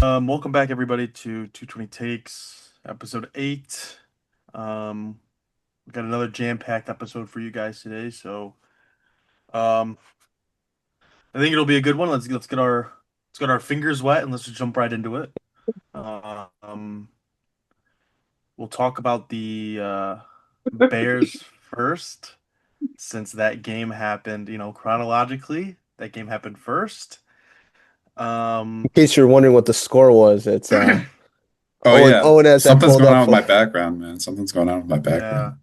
Welcome back everybody to 220 Takes, episode 8. Um, we got another jam-packed episode for you guys today, so um, I think it'll be a good one. Let's get our fingers wet and let's just jump right into it. Um, we'll talk about the Bears first, since that game happened, chronologically, that game happened first. In Um, case you're wondering what the score was, it's Oh Owen yeah, Owen has that something's pulled going up. on with my background, man. Something's going on with my yeah. background.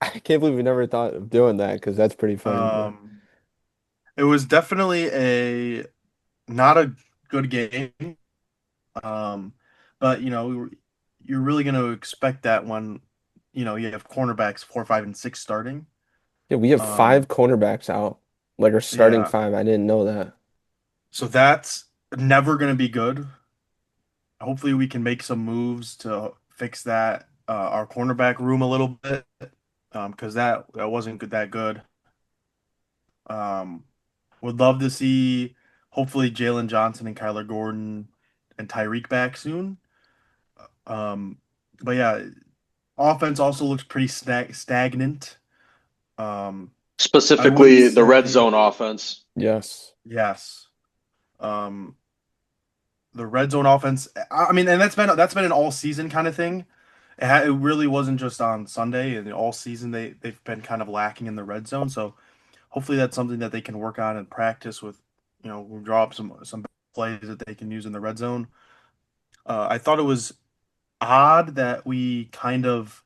I can't believe we never thought of doing that because that's pretty funny. But Um, it was definitely a not a good game. Um, but you're really going to expect that when you have cornerbacks 4, 5, and 6 starting. yeah, we have five Um, cornerbacks out, like our starting yeah, five. I didn't know that. so that's never going to be good. Hopefully, we can make some moves to fix that our cornerback room a little bit, because that wasn't good that good. Um, would love to see hopefully Jalen Johnson and Kyler Gordon and Tyreek back soon. Um, but yeah, offense also looks pretty stagnant. Um, I wouldn't Specifically the red say zone offense. Yes. yes. Um, the red zone offense. I mean, and that's been an all season kind of thing. It really wasn't just on Sunday, and all season they've been kind of lacking in the red zone. So hopefully that's something that they can work on and practice with. We'll draw up some plays that they can use in the red zone. I thought it was odd that we kind of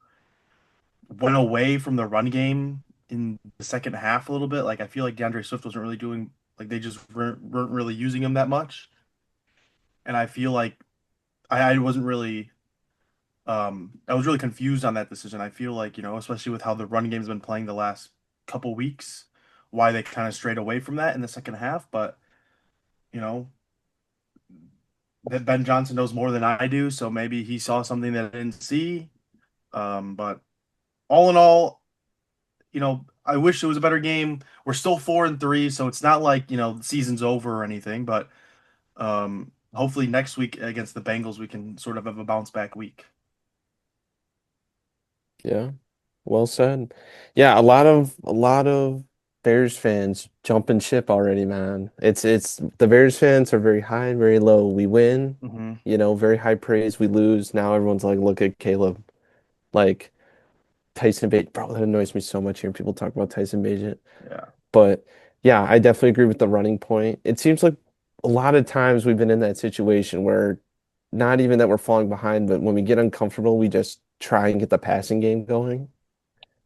went away from the run game in the second half a little bit. Like I feel like DeAndre Swift wasn't really doing like they just weren't really using him that much, and I feel like I wasn't really I was really confused on that decision. I feel like especially with how the run game's been playing the last couple weeks, why they kind of strayed away from that in the second half. But you know that Ben Johnson knows more than I do, so maybe he saw something that I didn't see. But all in all, I wish it was a better game. We're still 4-3, so it's not like, the season's over or anything, but hopefully next week against the Bengals we can sort of have a bounce back week. Yeah. Well said. Yeah, a lot of Bears fans jumping ship already, man. It's the Bears fans are very high and very low. We win, Hmm. very high praise. We lose. Now everyone's like, look at Caleb. Like Tyson Bate, bro, that annoys me so much hearing people talk about Tyson Bate. Yeah. But yeah, I definitely agree with the running point. It seems like a lot of times we've been in that situation where not even that we're falling behind, but when we get uncomfortable, we just try and get the passing game going.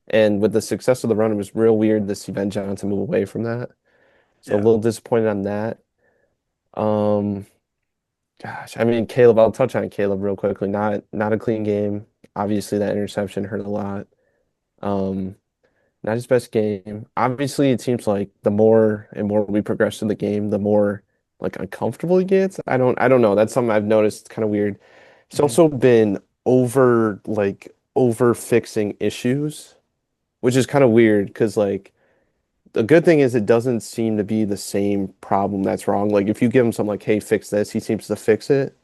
And with the success of the run, it was real weird to see Ben Johnson move away from that. So a Yeah. little disappointed on that. Um, Gosh, I mean, Caleb, I'll touch on Caleb real quickly. Not a clean game. Obviously, that interception hurt a lot. Um, Not his best game. Obviously, it seems like the more and more we progress in the game, the more like uncomfortable he gets. I don't know. That's something I've noticed. It's kind of weird. He's Hmm. also been over fixing issues, which is kind of weird because like the good thing is it doesn't seem to be the same problem that's wrong. Like if you give him something like, hey, fix this, he seems to fix it,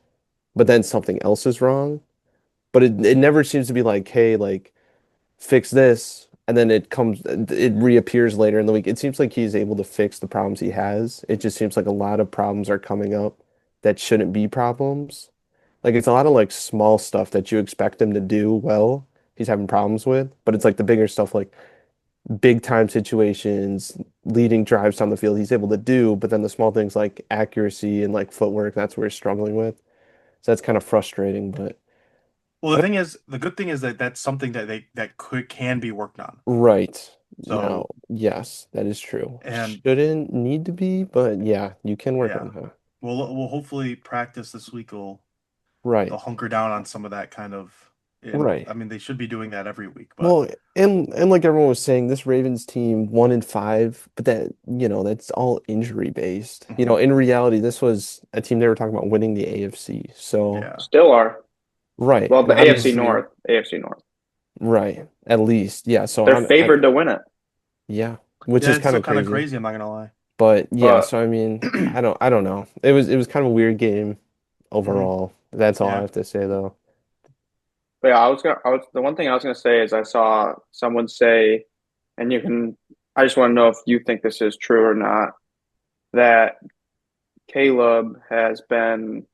but then something else is wrong. But it never seems to be like, hey, like fix this, and then it reappears later in the week. It seems like he's able to fix the problems he has. It just seems like a lot of problems are coming up that shouldn't be problems. Like it's a lot of like small stuff that you expect him to do well, he's having problems with, but it's like the bigger stuff like big time situations, leading drives down the field, he's able to do, but then the small things like accuracy and like footwork, that's where he's struggling with. So that's kind of frustrating, but Well, I the good thing is that that's something that can be worked on. right. Now, So, yes, that is true. and Shouldn't need to be, but yeah, you can work yeah, on that. we'll hopefully practice this week. They'll Right. hunker down on some of that kind of, and Right. I mean they should be doing that every week, but Well, and like everyone was saying, this Ravens team 1-5, but that's all injury based. mhm, In reality, this was a team they were talking about winning the AFC. So, yeah. Still are. right. Well, And the AFC obviously, North. AFC North. right. At least, yeah. So They're favored to win it. yeah, which Yeah, is it's kind still of kind of crazy. crazy, I'm not gonna lie. But yeah, But so I mean, I don't know. It was kind of a weird game. overall. That's all I Yeah. have to say though. But yeah, the one thing I was gonna say is I saw someone say, and I just want to know if you think this is true or not, that Caleb has been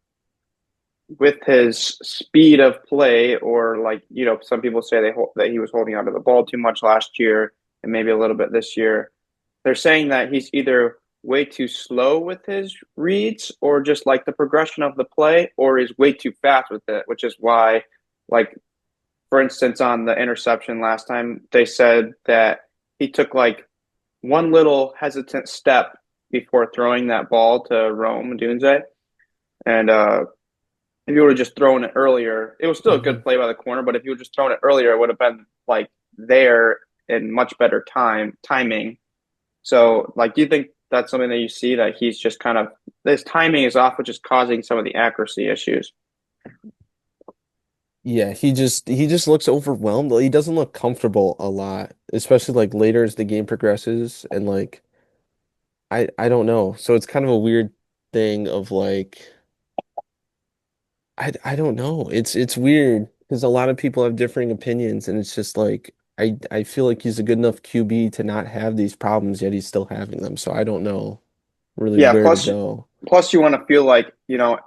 with his speed of play, or like, some people say that he was holding onto the ball too much last year and maybe a little bit this year. They're saying that he's either way too slow with his reads or just like the progression of the play, or is way too fast with it, which is why, like, for instance, on the interception last time, they said that he took like one little hesitant step before throwing that ball to Rome Dunze. And if you would have just thrown it earlier, it was still a Mhm. good play by the corner, but if you would just thrown it earlier, it would have been like there in much better timing. So, like, do you think that's something that you see, that he's just kind of, his timing is off, which is causing some of the accuracy issues? Yeah, he just looks overwhelmed. He doesn't look comfortable a lot, especially like later as the game progresses and like I don't know. So it's kind of a weird thing of like I don't know. It's weird because a lot of people have differing opinions and it's just like I feel like he's a good enough QB to not have these problems yet he's still having them. So I don't know really Yeah. where to Plus, go. plus you want to feel like,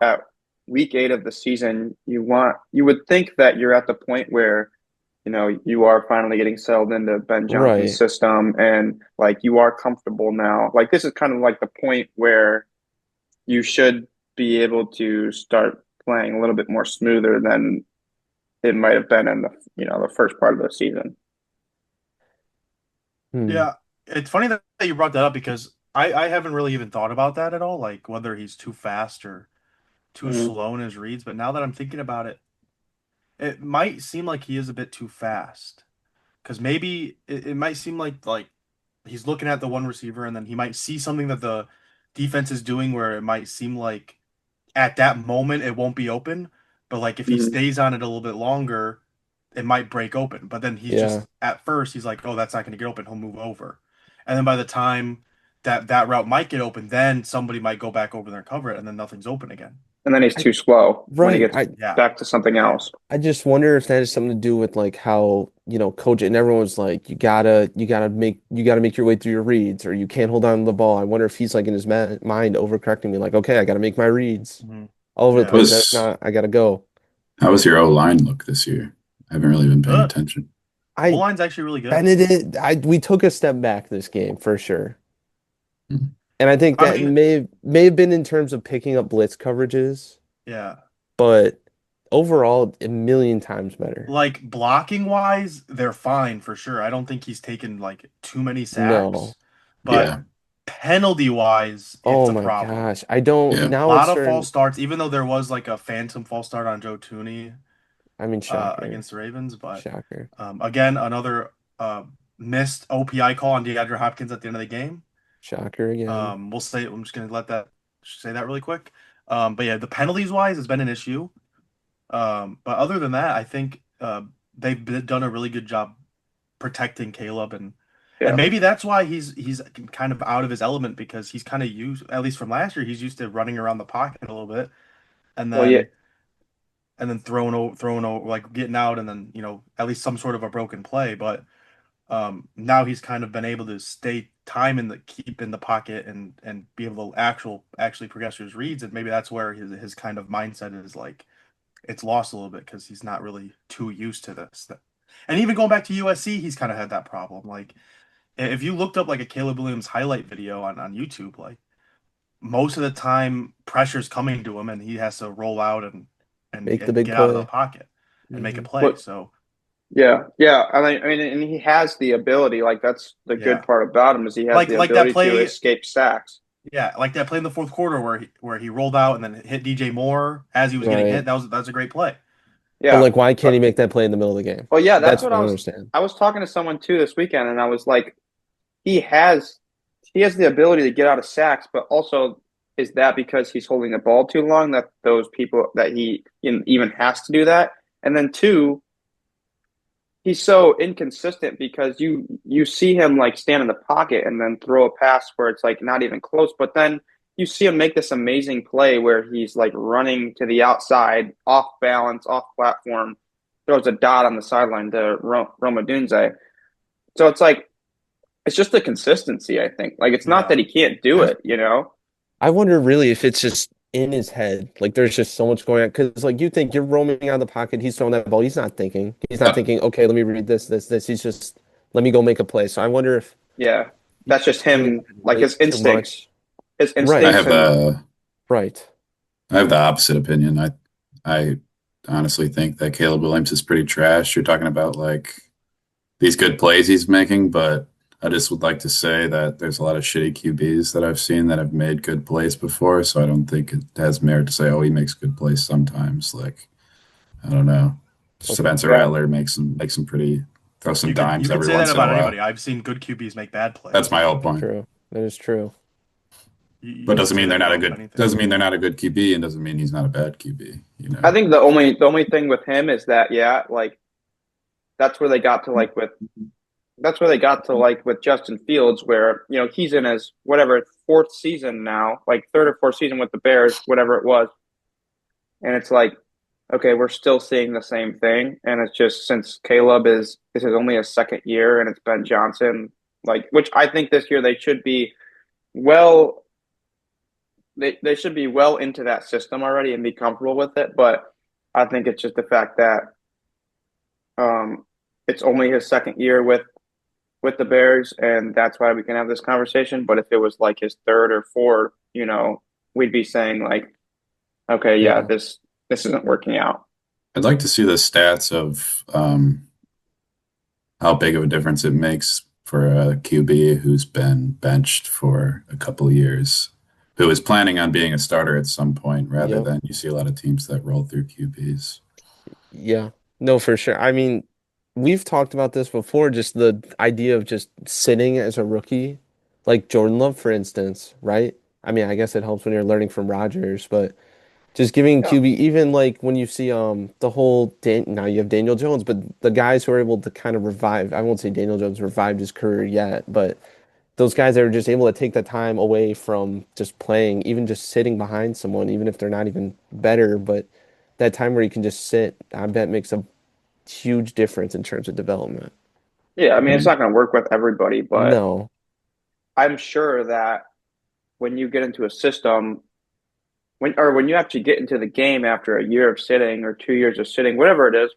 at week 8 of the season, you would think that you're at the point where, you are finally getting settled into Ben Johnson's Right. system, and like you are comfortable now. Like, this is kind of like the point where you should be able to start playing a little bit more smoother than it might have been in the first part of the season. Hmm. Yeah. It's funny that you brought that up because I haven't really even thought about that at all, like whether he's too fast or too Mm-hmm. slow in his reads. But now that I'm thinking about it, it might seem like he is a bit too fast. Because maybe it might seem like he's looking at the one receiver and then he might see something that the defense is doing where it might seem like at that moment it won't be open, but like if he Mm-hmm. stays on it a little bit longer, it might break open. But then he's Yeah. just at first he's like, oh, that's not going to get open. He'll move over, and then by the time that route might get open, then somebody might go back over there and cover it, and then nothing's open again. And then he's I too slow when he right. gets Yeah, back to something yeah, yeah. else. I just wonder if that has something to do with like how, coach and everyone's like, you gotta make your way through your reads or you can't hold on to the ball. I wonder if he's like in his ma mind overcorrecting me, like, okay, I gotta make my reads Mhm. all over the Yeah. place. If Was not, I gotta go. how was your O line look this year? I haven't really been paying Good. attention. O I line's actually really good. Benedict, we took a step back this game for sure. Hmm. And I think I that mean, may have been in terms of picking up blitz coverages, yeah. but overall, a million times better. Like blocking wise, they're fine for sure. I don't think he's taken like too many No. sacks, but Yeah, penalty wise, it's Oh a my problem. gosh. I don't yeah. A now it's lot of false starting. starts, even though there was like a phantom false start on Joe Tooney I mean, shocker. against the Ravens, but Shocker. again, another missed OPI call on DeAndre Hopkins at the end of the game. Shocker again. We'll say I'm just gonna let that say that really quick. But yeah, the penalties wise has been an issue. But other than that, I think done a really good job protecting Caleb, and Yeah. maybe that's why he's kind of out of his element because he's kind of used, at least from last year, he's used to running around the pocket a little bit and Well, yeah. then throwing over, like getting out and then at least some sort of a broken play. But now he's kind of been able to stay time in the keep in the pocket and be able to actually progress his reads, and maybe that's where his kind of mindset is like it's lost a little bit because he's not really too used to this. And even going back to USC, he's kind of had that problem. Like if you looked up like a Caleb Williams highlight video on YouTube, like most of the time pressure's coming to him and he has to roll out Make the and big get out of the play. pocket and make a Hmm. play. But So yeah, yeah. I mean, and he has the ability. Like, that's the good yeah. part about him, is he has the Like that ability to play, escape sacks. yeah, like that play in the fourth quarter where he rolled out and then hit DJ Moore as he was getting hit. Right. That was a great play. But Yeah. like, why can't he But make that play in the middle of the game? well, yeah, that's That's what what I don't understand. I was talking to someone too this weekend, and I was like, he has he has the ability to get out of sacks, but also, is that because he's holding the ball too long, that those people that he even has to do that? And then two, he's so inconsistent because you see him like stand in the pocket and then throw a pass where it's like not even close, but then you see him make this amazing play where he's like running to the outside, off balance, off platform, throws a dot on the sideline to Roma Dunze. So it's like it's just the consistency, I think. Like it's not Yeah. that he can't do it, you know? I wonder really if it's just in his head. Like there's just so much going on. Because like you think you're roaming out of the pocket, he's throwing that ball. He's not thinking. He's not thinking, okay, let me read this. He's just let me go make a play. So I wonder if Yeah. he's That's just doing him, that like his way too instincts. much. His I Right, instincts have and the right. I have the opposite opinion. I honestly think that Caleb Williams is pretty trash. You're talking about like these good plays he's making, but I just would like to say that there's a lot of shitty QBs that I've seen that have made good plays before, so I don't think it has merit to say, oh, he makes good plays sometimes. Like, I don't know. Okay. Spencer yeah. Rattler makes some pretty throw some You dimes could every say that once in a about while. anybody. I've seen good QBs make bad That's plays. my whole point. True. That is true. You But could doesn't say mean that they're not a about good anything. doesn't mean they're not a good QB and doesn't mean he's not a bad QB, you I know. think the only thing with him is that yeah, like that's where they got to like with that's where they got to like with Justin Fields, where he's in his whatever fourth season now, like third or fourth season with the Bears, whatever it was, and it's like, okay, we're still seeing the same thing, and it's just since Caleb is this is only his second year, and it's Ben Johnson, like which I think this year they should be well, they should be well into that system already and be comfortable with it, but I think it's just the fact that um, it's only his second year with the Bears, and that's why we can have this conversation. But if it was like his third or fourth, we'd be saying like, okay, yeah, Yeah. this isn't working out. I'd like to see the stats of how big of a difference it makes for a QB who's been benched for a couple of years, who is planning on being a starter at some point, rather Yep. than you see a lot of teams that roll through QBs. Yeah. No, for sure. I mean, we've talked about this before, just the idea of just sitting as a rookie, like Jordan Love, for instance, right? I mean, I guess it helps when you're learning from Rodgers, but just giving Yeah, QB, even like when you see the whole now you have Daniel Jones, but the guys who are able to kind of revive, I won't say Daniel Jones revived his career yet, but those guys that are just able to take the time away from just playing, even just sitting behind someone, even if they're not even better, but that time where you can just sit, I bet makes a huge difference in terms of development. yeah. I I mean, it's mean, not going to work with everybody, but No. I'm sure that when you get into a system, when you actually get into the game after a year of sitting or 2 years of sitting, whatever it is,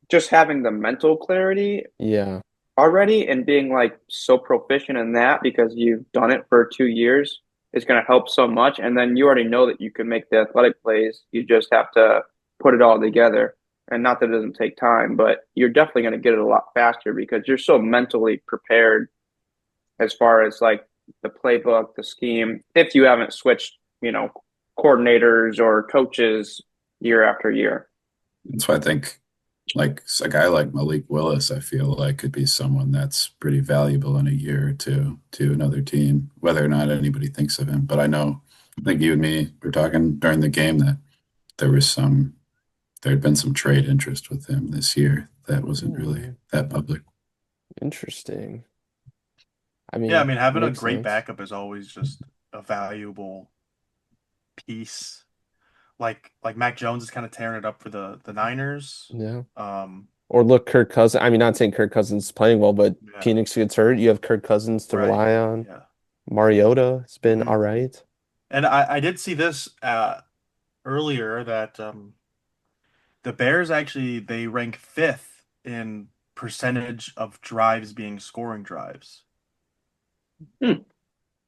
just having the mental clarity Yeah. already and being like so proficient in that because you've done it for 2 years is going to help so much. And then you already know that you can make the athletic plays. You just have to put it all together. And not that it doesn't take time, but you're definitely going to get it a lot faster because you're so mentally prepared as far as like the playbook, the scheme, if you haven't switched, coordinators or coaches year after year. that's why I think like a guy like Malik Willis, I feel like could be someone that's pretty valuable in a year or two to another team, whether or not anybody thinks of him. But I think you and me were talking during the game that there was there had been some trade interest with him this year that wasn't really Hmm. that public. Interesting. I Yeah, I mean, mean, having a makes great sense. backup is always just a valuable piece. Like Mac Jones is kind of tearing it up for the Niners. Yeah. Um, Or look, Kirk Cousins. I mean, not saying Kirk Cousins is playing well, but yeah, Phoenix gets hurt. You have Kirk Cousins to right. rely on. Yeah. Mariota has been Hmm. all right. And I did see this earlier that the Bears actually they rank fifth in percentage of drives being scoring drives. Hmm.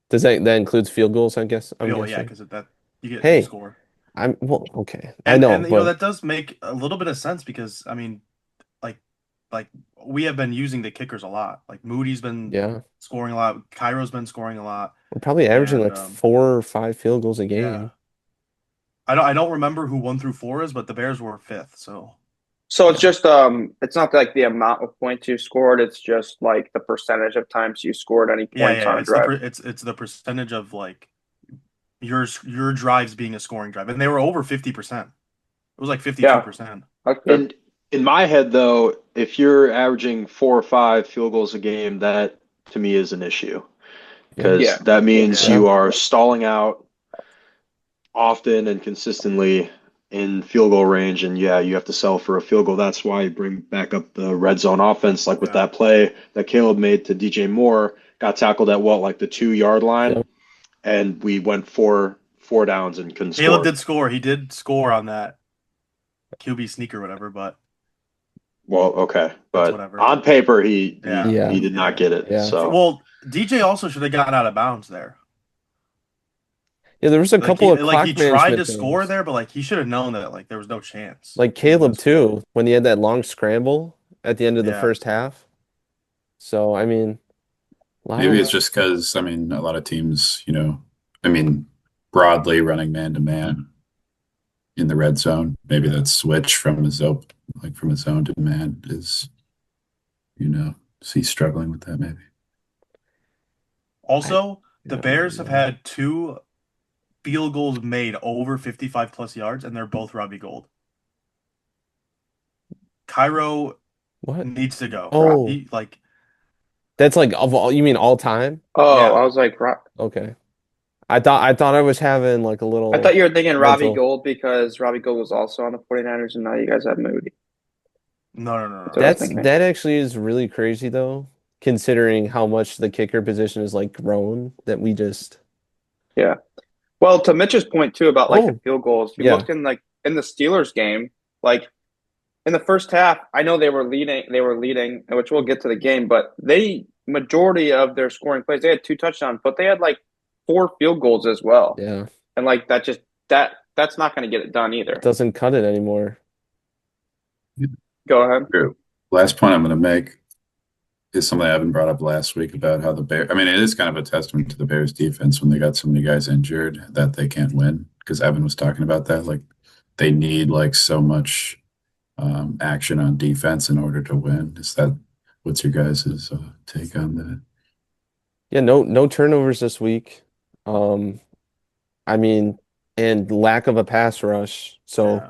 Does that includes field goals, I guess, I'm Oh yeah, guessing. because that you get to Hey, score. I'm well, okay. I And know, and but that does make a little bit of sense because I mean, like like we have been using the kickers a lot. Like Moody's been yeah, scoring a lot, Cairo's been scoring a lot, we're probably averaging and like 4 or 5 field goals a yeah, game. I don't remember who 1 through 4 is, but the Bears were fifth. So So it's Yeah. just it's not like the amount of points you scored, it's just like the percentage of times you scored any yeah, points yeah, on a it's the drive. it's the percentage of like your drives being a scoring drive, and they were over 50%. It was like Yeah, 52%. that's good. And in my head, though, if you're averaging 4 or 5 field goals a game, that to me is an issue because Yeah. that means Yeah. you are stalling out often and consistently in field goal range. And yeah, you have to sell for a field goal. That's why you bring back up the red zone offense, like with Yeah. that play that Caleb made to DJ Moore, got tackled at what, like the 2 yard line, Yep. and we went four downs and couldn't Caleb score. did score. He did score on that QB sneak or whatever, but Well, okay, that's but whatever. on paper he Yeah. Yeah. he did not Yeah. get it. Yeah. So Well, DJ also should have gotten out of bounds there. Yeah, there was a Like couple he of like he clock tried management to score things. there, but like he should have known that like there was no chance Like he was gonna Caleb score. too, when he had that long scramble at the end of the Yeah. first half. So I mean, a lot Maybe of it's just because, I mean, a lot of teams, I mean, broadly running man to man in the red zone. Maybe Yeah. that switch from from a zone to man is he struggling with that maybe. I Also, the I don't Bears have know. had two field goals made over 55 plus yards, and they're both Robbie Gold. Cairo What? needs to go. Oh, He like that's like of all, you mean all time? Oh, yeah. I was like, Okay. I thought I was having like a I little thought you were thinking Robbie mental. Gold because Robbie Gold was also on the 49ers, and now you guys have Moody. No, no, no, That's no, what I was no. thinking. That actually is really crazy though, considering how much the kicker position is like grown that we just Yeah. Well, to Mitch's point too about like the Oh, field goals, you yeah. look in like in the Steelers game, like in the first half, I know they were leading, which we'll get to the game, but they majority of their scoring plays, they had 2 touchdowns, but they had like 4 field goals as well. Yeah. And like that just that's not going to get it done It either. doesn't cut it anymore. Go ahead. True. Last point I'm going to make is something I haven't brought up last week about how the Bears, I mean, it is kind of a testament to the Bears defense when they got so many guys injured that they can't win. Because Evan was talking about that. Like, they need like so much action on defense in order to win. What's your guys' take on that? Yeah, no turnovers this week. Um, I mean, and lack of a pass rush. So Yeah.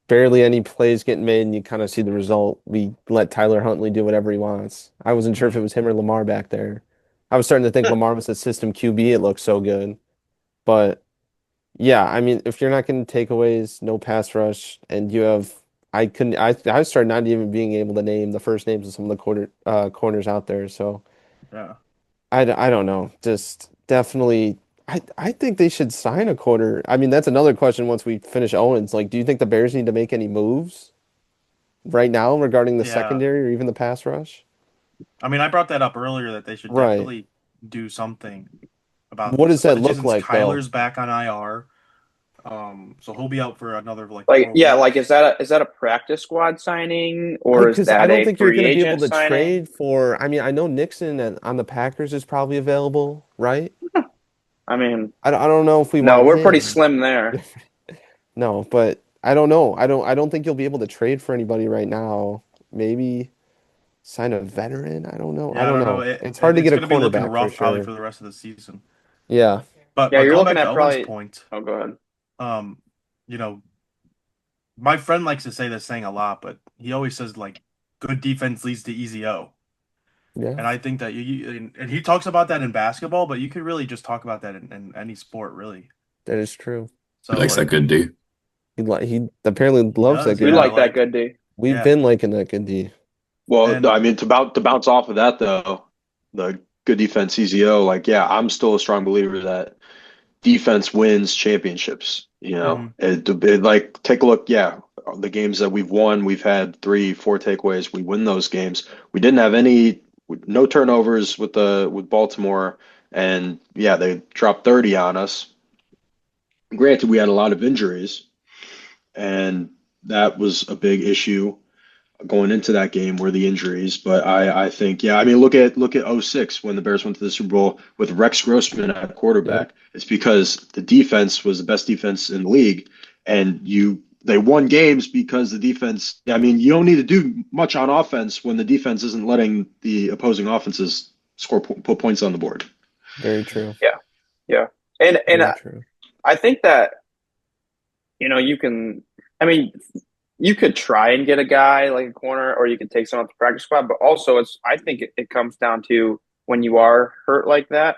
barely any plays getting made, and you kind of see the result. We let Tyler Huntley do whatever he wants. I wasn't sure if it Mhm. was him or Lamar back there. I was starting to think Lamar was a system QB. It looked so good. But yeah, I mean, if you're not getting takeaways, no pass rush, and you have, I couldn't, I started not even being able to name the first names of some of the corners out there. So Yeah. I don't know. Just definitely, I think they should sign a corner. I mean, that's another question once we finish Owens. Like, do you think the Bears need to make any moves right now regarding the Yeah. secondary or even the pass rush? I mean, I brought that up earlier that they should Right. definitely do something about What this, does that especially look since like though? Kyler's back on IR. So he'll be out for another like Like, four yeah, like weeks. is that a practice squad signing or is Because I that don't a think you're free going to be able agent to signing? trade for. I mean, I know Nixon on the Packers is probably available, right? I mean, I don't know if we no, want we're pretty him. slim there. No, but I don't know. I don't think you'll be able to trade for anybody right now. Maybe sign a veteran. I don't know. I Yeah, I don't don't know. know. It's hard to It's get a going to be looking cornerback for rough probably sure. for the rest of the season. Yeah. But Yeah, you're going looking back to at Owen's probably. point, Oh, go ahead. um, you know, my friend likes to say this saying a lot, but he always says like good defense leads to easy O. Yeah. And I think that and he talks about that in basketball, but you could really just talk about that in any sport, really. That is true. He So likes that like good D. He apparently he loves that does, We good yeah. D. like that Like good D. We've yeah, been liking that good D. Well, and I mean, to bounce off of that though, the good defense CZO, like yeah, I'm still a strong believer that defense wins championships. mhm. Like take a look. Yeah, the games that we've won, we've had 3, 4 takeaways. We win those games. We didn't have no turnovers with Baltimore, and yeah, they dropped 30 on us. Granted, we had a lot of injuries, and that was a big issue going into that game were the injuries. But I think, yeah, I mean, look at '06 when the Bears went to the Super Bowl with Rex Grossman at Yep. quarterback. It's because the defense was the best defense in the league, and they won games because the defense. I mean, you don't need to do much on offense when the defense isn't letting the opposing offenses put points on the board. Very true. Yeah, yeah, and Very true. I think that you can. I mean, you could try and get a guy like a corner, or you can take someone off the practice squad. But also, I think it comes down to when you are hurt like that.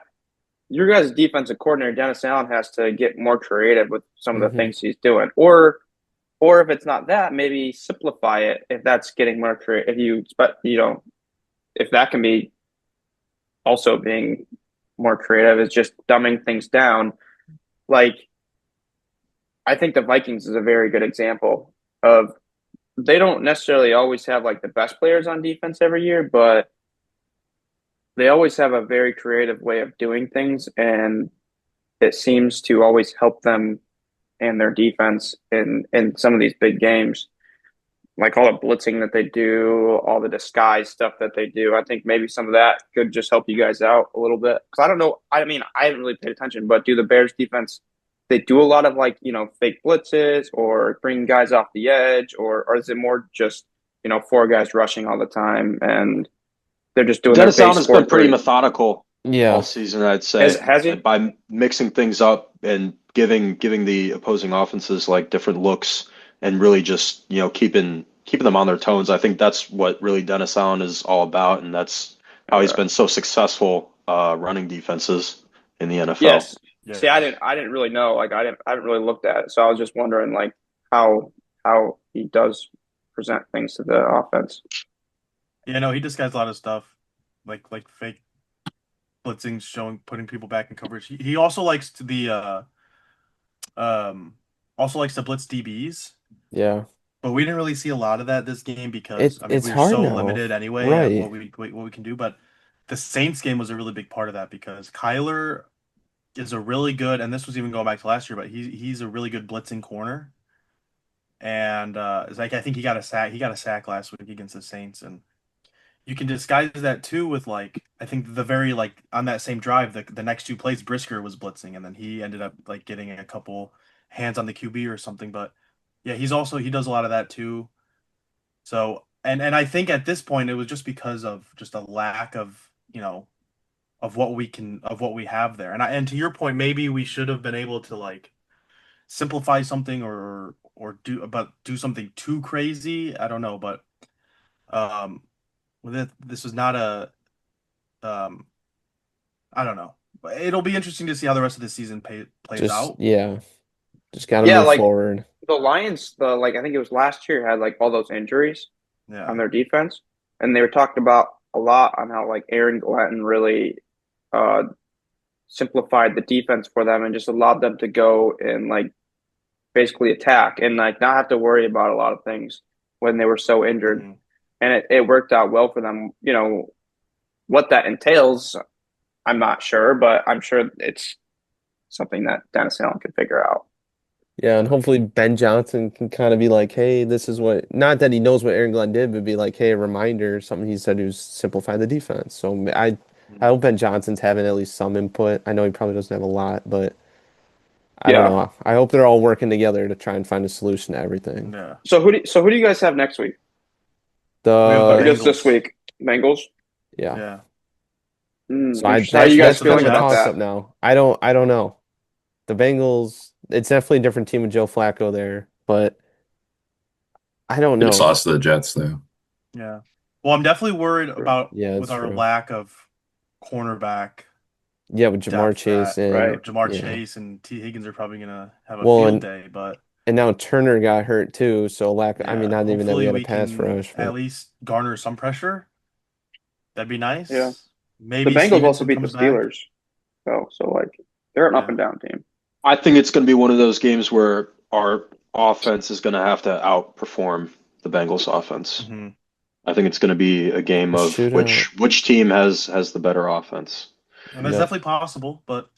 your guys' defensive coordinator, Dennis Allen, has to get more creative with some of the Hmm. things he's doing. Or if it's not that, maybe simplify it if that's getting more creative. If that can be also being more creative, is just dumbing things down. Like, I think the Vikings is a very good example of they don't necessarily always have like the best players on defense every year, but they always have a very creative way of doing things, and it seems to always help them and their defense in some of these big games. Like all the blitzing that they do, all the disguise stuff that they do. I think maybe some of that could just help you guys out a little bit. Because I don't know. I mean, I haven't really paid attention, but do the Bears defense, they do a lot of like, fake blitzes or bring guys off the edge, or is it more just, four guys rushing all the time and they're just doing their Dennis Allen base has been pretty 4-3? has all Yeah, season, I'd Has say, has he? and by mixing things up and giving the opposing offenses like different looks and really just keeping them on their toes. I think that's what really Dennis Allen is all about, and that's how he's Yeah. been so successful running defenses in the NFL. Yes. See, I Yeah. didn't really know. Like I haven't really looked at it. So I was just wondering like how he does present things to the offense. Yeah, no, he disguised a lot of stuff, like fake blitzing, putting people back in coverage. He um also likes to blitz DBs, yeah. but we didn't really see a lot of that this game because I mean It's we were hard so now, limited anyway at right? what we can do. But the Saints game was a really big part of that because Kyler is a really good, and this was even going back to last year, but he's a really good blitzing corner. And it's like I think he got a sack. He got a sack last week against the Saints, and you can disguise that too with like I think the very like on that same drive, the next two plays Brisker was blitzing, and then he ended up like getting a couple hands on the QB or something. But yeah, he does a lot of that too. So and I think at this point it was just because of just a lack of of what we have there. And to your point, maybe we should have been able to like simplify something or do something too crazy. I don't know, but um, this is not a um, I don't know. But it'll be interesting to see how the rest of the season plays Just out. yeah, just got to Yeah, move like forward. the Lions, I think it was last year had like all those injuries on Yeah. their defense, and they were talked about a lot on how like Aaron Glenn really uh simplified the defense for them and just allowed them to go and like basically attack and like not have to worry about a lot of things when they were so injured. Hmm. And it worked out well for them. What that entails, I'm not sure, but I'm sure it's something that Dennis Allen can figure out. Yeah, and hopefully Ben Johnson can kind of be like, hey, this is what, not that he knows what Aaron Glenn did, but be like, hey, a reminder, something he said was simplify the defense. So I hope Ben Johnson's having at least some input. I know he probably doesn't have a lot, but I don't Yeah. know. I hope they're all working together to try and find a solution to everything. Yeah. So who do you guys have next week? We have the Or The just this Bengals. week? Bengals? yeah. Yeah. So Interesting. How are you guys that's The become feeling a about Jets. toss up that? now. I don't know. The Bengals, it's definitely a different team with Joe Flacco there, but I don't They just know. lost to the Jets, though. Yeah. Well, I'm definitely worried about Yeah, with it's our true. lack of cornerback Yeah, with Jamar depth Chase that and Right. Jamar yeah. Chase and T. Higgins are probably gonna have a Well, field day, but and now Turner got hurt too, so I mean, yeah, not even that we hopefully had a we pass can rush, at but least garner some pressure. That'd be Yeah. nice. The Maybe Bengals also Stevenson beat the comes back. Steelers. So like they're an up Yeah. and down team. I think it's going to be one of those games where our offense is going to have to outperform the Bengals offense. Hmm. I think it's going to be a game a of shootout. which team has the better offense. And that's Yep. definitely possible, but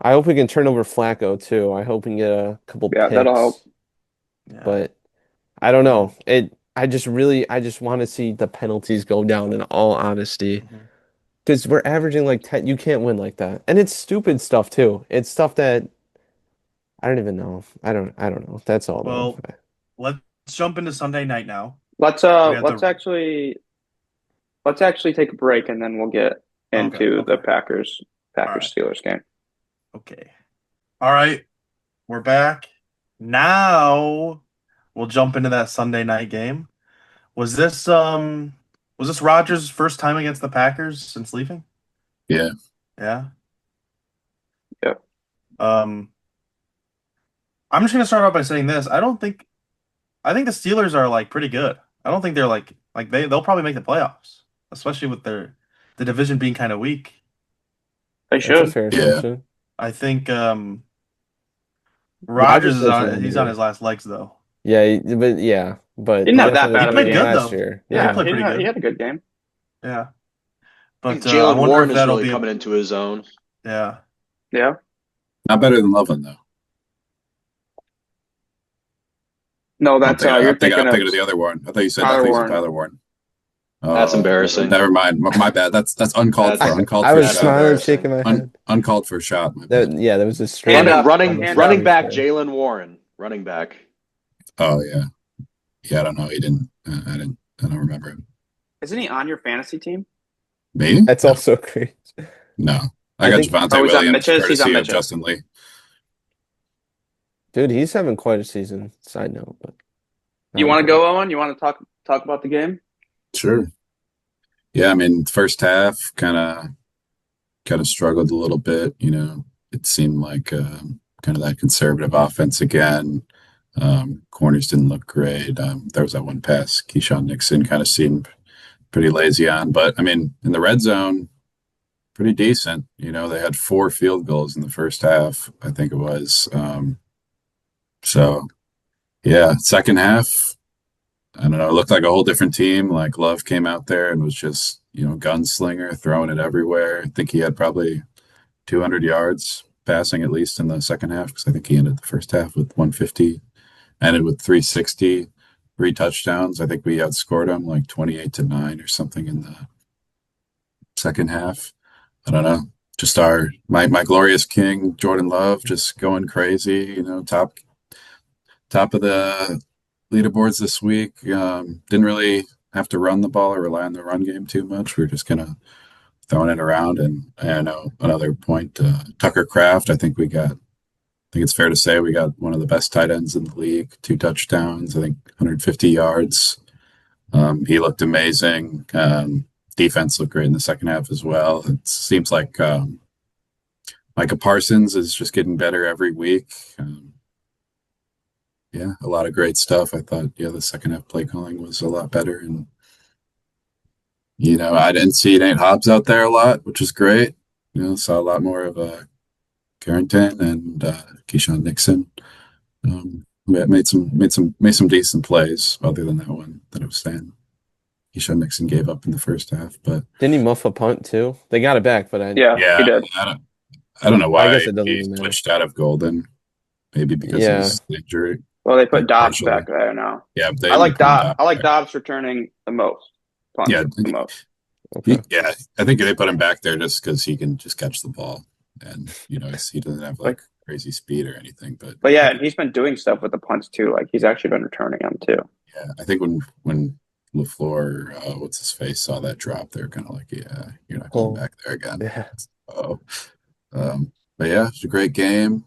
I hope we can turn over Flacco too. I hope we can get a couple Yeah, that'll help. picks, yeah. but I don't And know. I just want to see the penalties go down in all honesty. mhm. Because we're averaging like 10, you can't win like that. And it's stupid stuff too. It's stuff that I don't even know. I don't know. That's all though. Well, let's jump into Sunday night now. Let's We uh have let's the actually let's actually take a break and then we'll get okay, into the okay. Packers All right. Packers Steelers game. Okay. All right. We're back. Now we'll jump into that Sunday night game. Was this Rodgers' first time against the Packers since leaving? Yeah. Yeah. Um, I'm just gonna start off by saying this. I think the Steelers are like pretty good. I don't think they're like they'll probably make the playoffs, especially with the division being kind of weak. They That's a should. fair Yeah. assumption. I think Rodgers Rodgers is has on one he's on year. his last legs though. But He he didn't have that definitely He bad had a of a good played game game. good last though. year. Yeah, he Yeah, Yeah. played pretty he good. had a good game. Yeah. I think But I Jalen wonder if Warren is that'll really be coming into his own. yeah. Yeah. Not better than Loveland though. No, I'm that's thinking. you're I'm thinking. thinking I'm of thinking of the other Warren. I Tyler thought you said Warren. Tyler Warren. That's embarrassing. Never mind. My bad. That's uncalled for. That's Uncalled I for was that's shot. smiling, embarrassing. shaking my head. Uncalled for shot. My That bad. yeah, that was a straight Hand Running up up. running almost Hand running up. Rodgers back play. Jalen Warren, running back. Oh yeah. Yeah. I don't know. He didn't. I didn't. I don't remember him. Isn't he on your fantasy team? Me? That's No. also crazy. No. I I got think, Javante Oh, he's on Williams, Mitch's. He's on courtesy of Mitch's. Justin Lee. dude, he's having quite a season. Side note, but You not want to important. go, Owen? You want to talk about the game? Sure. Yeah. I mean, first half kind of struggled a little bit. It seemed like kind of that conservative offense again. Corners didn't look great. There was that one pass Keyshawn Nixon kind of seemed pretty lazy on, but I mean, in the red zone, pretty decent. They had 4 field goals in the first half, I think it was. So yeah, second half, I don't know, it looked like a whole different team. Like Love came out there and was just, gunslinger, throwing it everywhere. I think he had probably 200 yards passing at least in the second half because I think he ended the first half with 150, ended with 360, 3 touchdowns. I think we outscored him like 28-9 or something in the second half. I don't know. Just my glorious king, Jordan Love, just going crazy, top of the leaderboards this week. Didn't really have to run the ball or rely on the run game too much. We were just kind of throwing it around. And I know another point, Tucker Kraft, I think it's fair to say we got one of the best tight ends in the league, 2 touchdowns, I think 150 yards. He looked amazing. Defense looked great in the second half as well. It seems like Micah Parsons is just getting better every week. Yeah, a lot of great stuff. I thought, the second half play calling was a lot better. And, I didn't see Nate Hobbs out there a lot, which is great. Saw a lot more of Carrington and Keyshawn Nixon. We had made some decent plays other than that one that I was saying. Keyshawn Nixon gave up in the first half, but Didn't he muff a punt too? They got it back, but Yeah, yeah, he did. I don't know I why guess it doesn't he really matter. switched out of Golden. Maybe because of Yeah. his injury. Well, they put But Dobbs partially. back there now. Yeah, they I like put him Dobbs. back I like there. Dobbs returning the most. Punts Yeah, the most. Okay. yeah. I think they put him back there just because he can just catch the ball, and he doesn't have like crazy speed or anything. But yeah, and he's been doing stuff with the punts too. Like he's actually been returning them too. yeah, I think when LaFleur, what's his face, saw that drop, they're kind of like, yeah, you're not going back there again. Yeah. So, but yeah, it's a great game.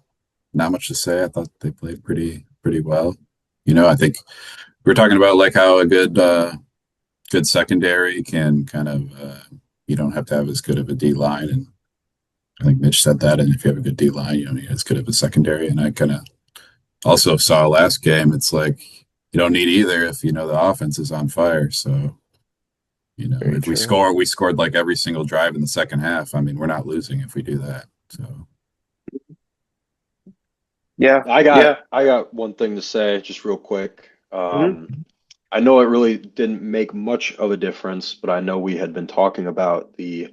Not much to say. I thought they played pretty well. I think we were talking about like how a good secondary can kind of you don't have to have as good of a D line, and I think Mitch said that. And if you have a good D line, you don't need as good of a secondary. And I kind of also saw last game. It's like you don't need either if the offense is on fire. So Very if true. we scored like every single drive in the second half. I mean, we're not losing if we do that. So Yeah, I got one thing to say, just real quick. I know it really didn't make much of a difference, but I know we had been talking about the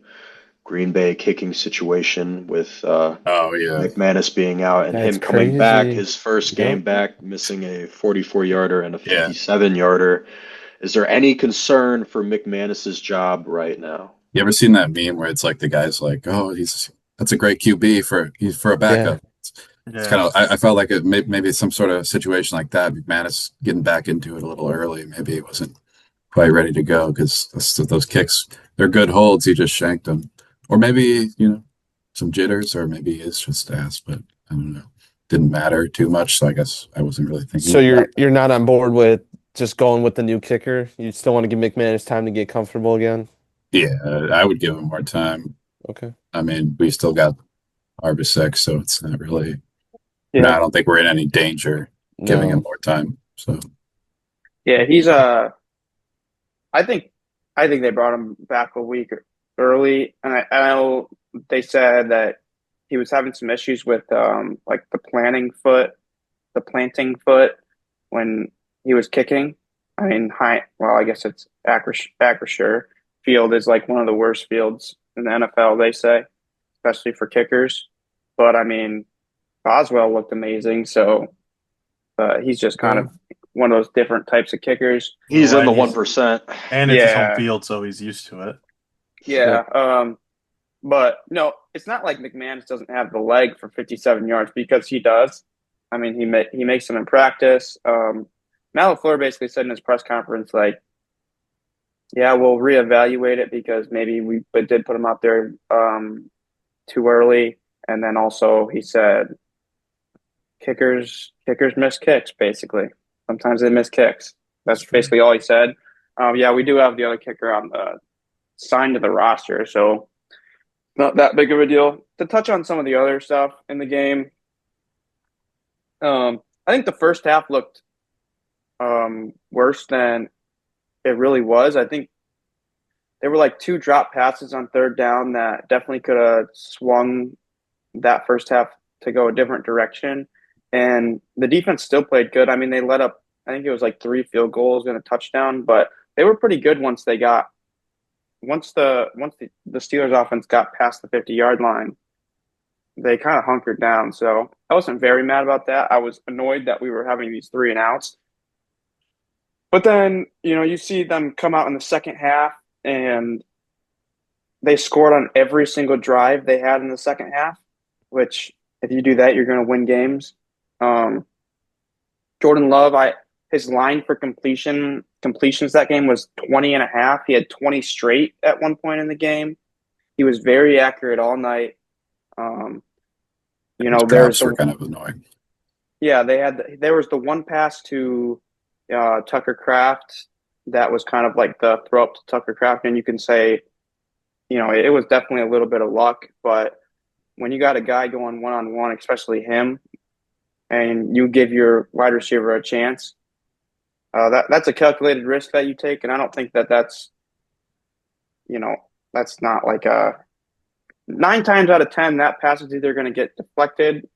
Green Bay kicking situation with oh yeah, McManus being out and That's him coming back, crazy. his first Yep. game back, missing a 44-yarder and a Yeah. 57-yarder. Is there any concern for McManus's job right now? you ever seen that meme where it's like the guy's like, oh, that's a great QB for a backup. It's kind of I felt like maybe some sort of situation like that. McManus getting back into it a little early. Maybe he wasn't quite ready to go because those kicks, they're good holds. He just shanked them, or maybe some jitters, or maybe it's just ass. But I don't know. Didn't matter too much, so I guess I wasn't really thinking. So you're not on board with just going with the new kicker? You still want to give McManus time to get comfortable again? Yeah, I would give him more time. Okay. I mean, we still got 5 or 6, so it's not really. No, Yeah, I don't think we're in any danger giving him No. more time. So yeah, he's I think they brought him back a week early, and I know they said that he was having some issues with like the planting foot when he was kicking. I mean, well, I guess it's Acrisure field is like one of the worst fields in the NFL, they say, especially for kickers. But I mean, Boswell looked amazing, so he's just kind Yeah. of one of those different types of kickers. He's Well, in the and one he's percent. and it's his home Yeah, field, so he's used to it. yeah. Yep. But no, it's not like McManus doesn't have the leg for 57 yards because he does. I mean, he makes them in practice. Matt LaFleur basically said in his press conference, like, yeah, we'll reevaluate it because maybe we did put him out there too early. And then also he said kickers miss kicks, basically. Sometimes they miss kicks. That's basically all he said. Yeah, we do have the other kicker on the signed to the roster, so not that big of a deal. To touch on some of the other stuff in the game, I think the first half looked worse than it really was. I think there were like two drop passes on third down that definitely could have swung that first half to go a different direction. And the defense still played good. I mean, they let up, I think it was like 3 field goals and a touchdown, but they were pretty good once the Steelers offense got past the 50-yard line. They kind of hunkered down. So I wasn't very mad about that. I was annoyed that we were having these 3-and-outs. But then, you see them come out in the second half and they scored on every single drive they had in the second half, which if you do that, you're going to win games. Um, Jordan Love, his line for completions that game was 20 and a half. He had 20 straight at one point in the game. He was very accurate all night. Um, his there's drops were the kind of annoying. yeah, there was the one pass to Tucker Kraft that was kind of like the throw up to Tucker Kraft, and you can say, it was definitely a little bit of luck, but when you got a guy going one-on-one, especially him, and you give your wide receiver a chance, that's a calculated risk that you take, and I don't think that's not like 9 times out of 10 that pass is either going to get deflected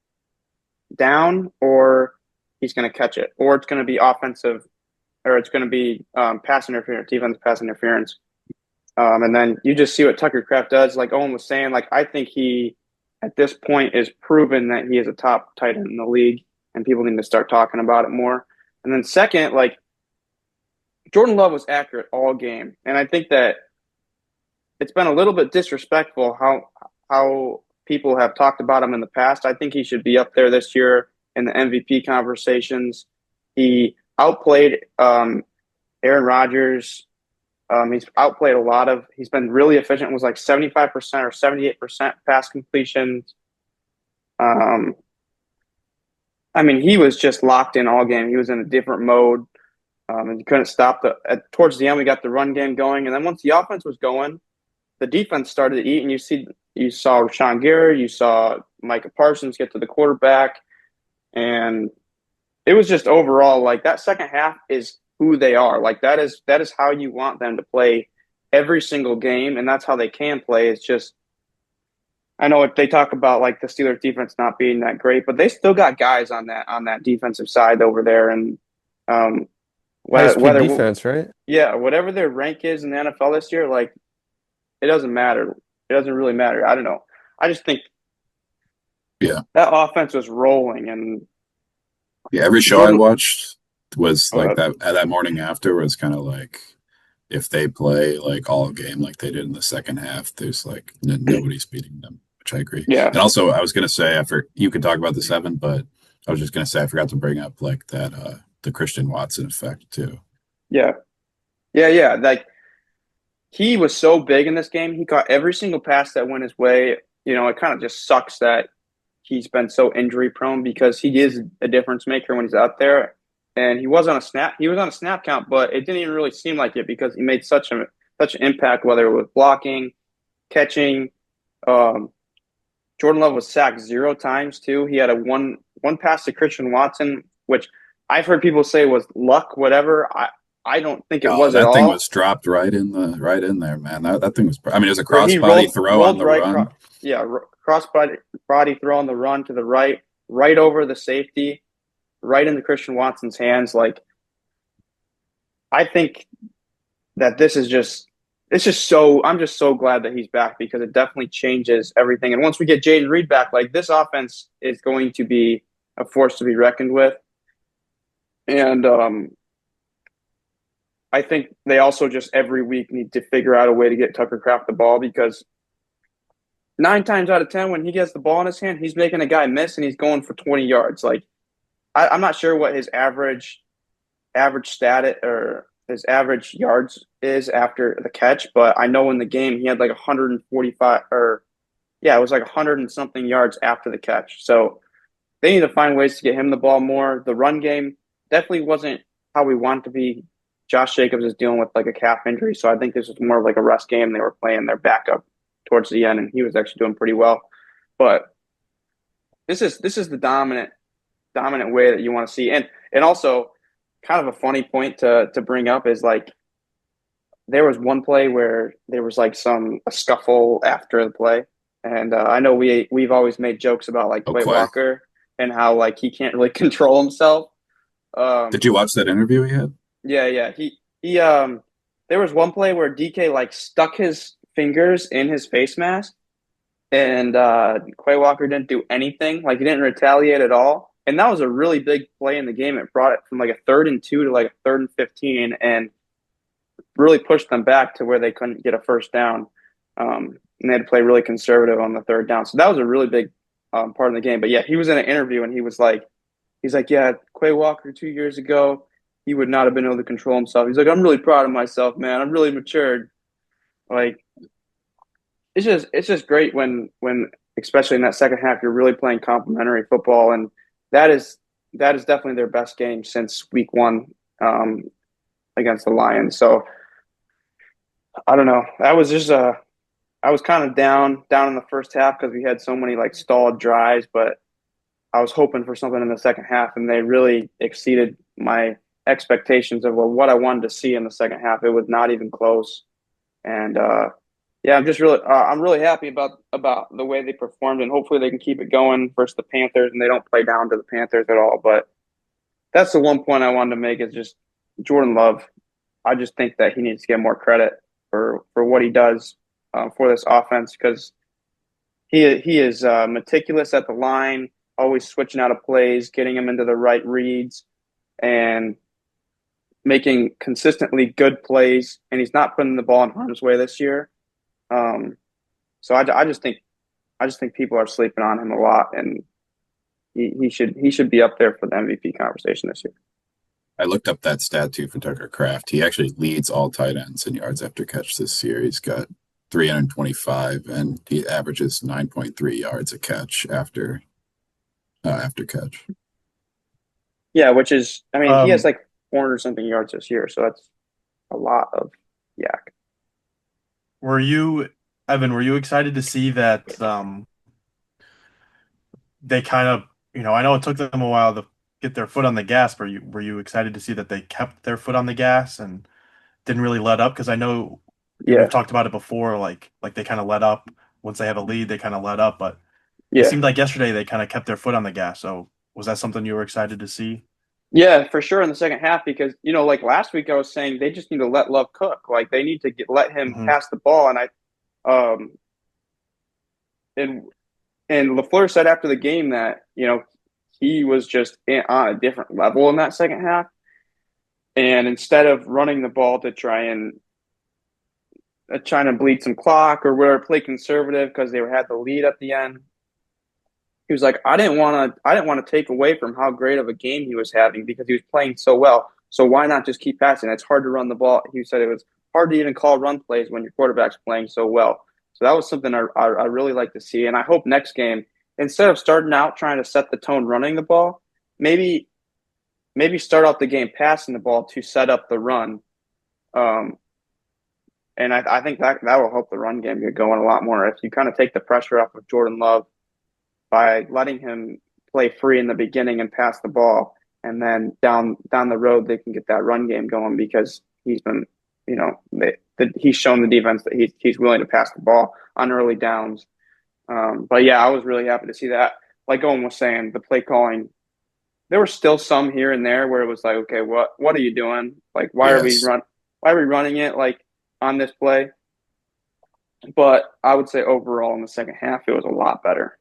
down or he's going to catch it, or it's going to be offensive, or it's going to be pass interference, defense pass interference. And then you just see what Tucker Kraft does. Like Owen was saying, like I think he, at this point, is proven that he is a top tight end in the league, and people need to start talking about it more. And then second, like Jordan Love was accurate all game, and I think that it's been a little bit disrespectful how people have talked about him in the past. I think he should be up there this year in the MVP conversations. He outplayed Aaron Rodgers. He's outplayed he's been really efficient. It was like 75% or 78% pass completions. I mean, he was just locked in all game. He was in a different mode. And you couldn't stop towards the end, we got the run game going. And then once the offense was going, the defense started to eat. And you saw Rashawn Gary, you saw Micah Parsons get to the quarterback. And it was just overall like that second half is who they are. Like that is how you want them to play every single game, and that's how they can play. It's just I know if they talk about like the Steelers defense not being that great, but they still got guys on that defensive side over there, and um, Highest paid whether defense, right? yeah, whatever their rank is in the NFL this year, like it doesn't matter. It doesn't really matter. I don't know. I just think Yeah. that offense was rolling, and Yeah, every show I Jordan. watched was like Uh, that morning after was kind of like if they play like all game like they did in the second half, there's like nobody's beating them, which I agree. yeah, And also I was gonna say after you could talk about the seven, but I was just gonna say I forgot to bring up like that the Christian Watson effect too. yeah, yeah. Like he was so big in this game. He caught every single pass that went his way. It kind of just sucks that he's been so injury prone because he is a difference maker when he's out there. And he was on a snap. He was on a snap count, but it didn't even really seem like it because he made such an impact, whether it was blocking, catching, um, Jordan Love was sacked 0 times too. He had a one pass to Christian Watson, which I've heard people say was luck, whatever. I don't think it Oh, was at that thing was all. dropped right in there, man. That thing was. I mean, it was a Where he crossbody throw on rolled the right, run. cross body throw on the run to the right, right over the safety, right into Christian Watson's hands. Like, I think that this is just it's just so I'm just so glad that he's back because it definitely changes everything. And once we get Jaden Reed back, like this offense is going to be a force to be reckoned with. And I think they also just every week need to figure out a way to get Tucker Kraft the ball because 9 times out of 10, when he gets the ball in his hand, he's making a guy miss and he's going for 20 yards. Like I'm not sure what his average stat or his average yards is after the catch, but I know in the game he had like 145 or yeah, it was like 100 and something yards after the catch. So they need to find ways to get him the ball more. The run game definitely wasn't how we want it to be. Josh Jacobs is dealing with like a calf injury, so I think this was more of like a rest game. They were playing their backup towards the end, and he was actually doing pretty well. But this is the dominant way that you want to see, and also kind of a funny point to bring up is like there was one play where there was like a scuffle after the play, and I know we've always made jokes about like Quay Okay. Walker and how like he can't really control himself. Did you watch that interview he had? Yeah. He there was one play where DK like stuck his fingers in his face mask and Quay Walker didn't do anything. Like he didn't retaliate at all. And that was a really big play in the game. It brought it from like a 3rd and 2 to like a 3rd and 15 and really pushed them back to where they couldn't get a first down. And they had to play really conservative on the 3rd down. So that was a really big part of the game. But yeah, he was in an interview and he's like, yeah, Quay Walker 2 years ago, he would not have been able to control himself. He's like, I'm really proud of myself, man. I'm really matured. Like, it's just great when especially in that second half you're really playing complimentary football, and that is definitely their best game since week 1 against the Lions. So I don't know. That was just I was kind of down in the first half because we had so many like stalled drives, but I was hoping for something in the second half, and they really exceeded my expectations of what I wanted to see in the second half. It was not even close, and yeah, I'm really happy about the way they performed, and hopefully they can keep it going versus the Panthers, and they don't play down to the Panthers at all. But that's the one point I wanted to make is just Jordan Love. I just think that he needs to get more credit for what he does for this offense because he is meticulous at the line, always switching out of plays, getting him into the right reads, and making consistently good plays. And he's not putting the ball in harm's way this year. So I just think people are sleeping on him a lot, and he should be up there for the MVP conversation this year. I looked up that stat too for Tucker Kraft. He actually leads all tight ends in yards after catch this year. He's got 325, and he averages 9.3 yards a catch after catch. Yeah, which is, I mean, he has Um, like 400 something yards this year, so that's a lot of yak. were you, Evan, were you excited to see that they kind of, I know it took them a while to get their foot on the gas, but were you excited to see that they kept their foot on the gas and didn't really let up? Because I know we've Yeah, talked about it before, like they kind of let up once they have a lead, they kind of let up, but it yeah, seemed like yesterday they kind of kept their foot on the gas. So was that something you were excited to see? yeah, for sure in the second half because like last week I was saying they just need to let Love cook, like they need to let him Hmm. pass the ball, and um and LaFleur said after the game that he was just on a different level in that second half, and instead of running the ball to trying to bleed some clock or whatever, play conservative because they had the lead at the end. He was like, I didn't want to take away from how great of a game he was having because he was playing so well. So why not just keep passing? It's hard to run the ball. He said it was hard to even call run plays when your quarterback's playing so well. So that was something I really like to see. And I hope next game, instead of starting out trying to set the tone running the ball, maybe start out the game passing the ball to set up the run. Um, and I think that will help the run game get going a lot more. If you kind of take the pressure off of Jordan Love by letting him play free in the beginning and pass the ball, and then down the road they can get that run game going because he's been, he's shown the defense that he's willing to pass the ball on early downs. But yeah, I was really happy to see that. Like Owen was saying, the play calling, there were still some here and there where it was like, okay, what are you doing? Like, why are we Yes. running it like on this play? But I would say overall in the second half, it was a lot better.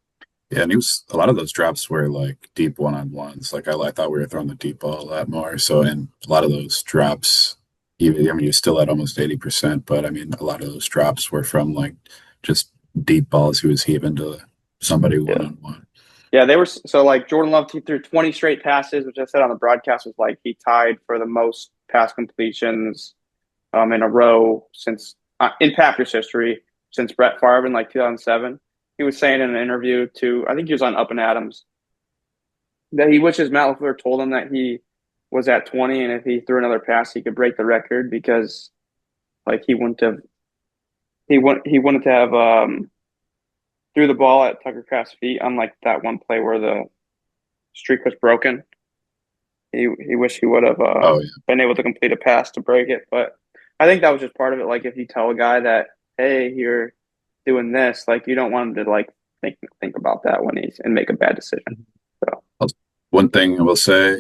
Yeah, and a lot of those drops were like deep one-on-ones. Like I thought we were throwing the deep ball a lot more. So, and a lot of those drops, even I mean, you're still at almost 80%, but I mean, a lot of those drops were from like just deep balls he was heaving to somebody Yeah. one-on-one. Yeah, they were so like Jordan Love, he threw 20 straight passes, which I said on the broadcast was like he tied for the most pass completions in a row since in Packers history since Brett Favre in like 2007. He was saying in an interview to, I think he was on Up and Adams, that he wishes Matt LaFleur told him that he was at 20 and if he threw another pass he could break the record because like he wouldn't have threw the ball at Tucker Kraft's feet, unlike that one play where the streak was broken. He wished he would have been able to complete a pass to break it. But I think that was just part of it. Like if you tell a guy that, hey, you're doing this, like you don't want him to like think about that when and make a bad decision. So One thing I will say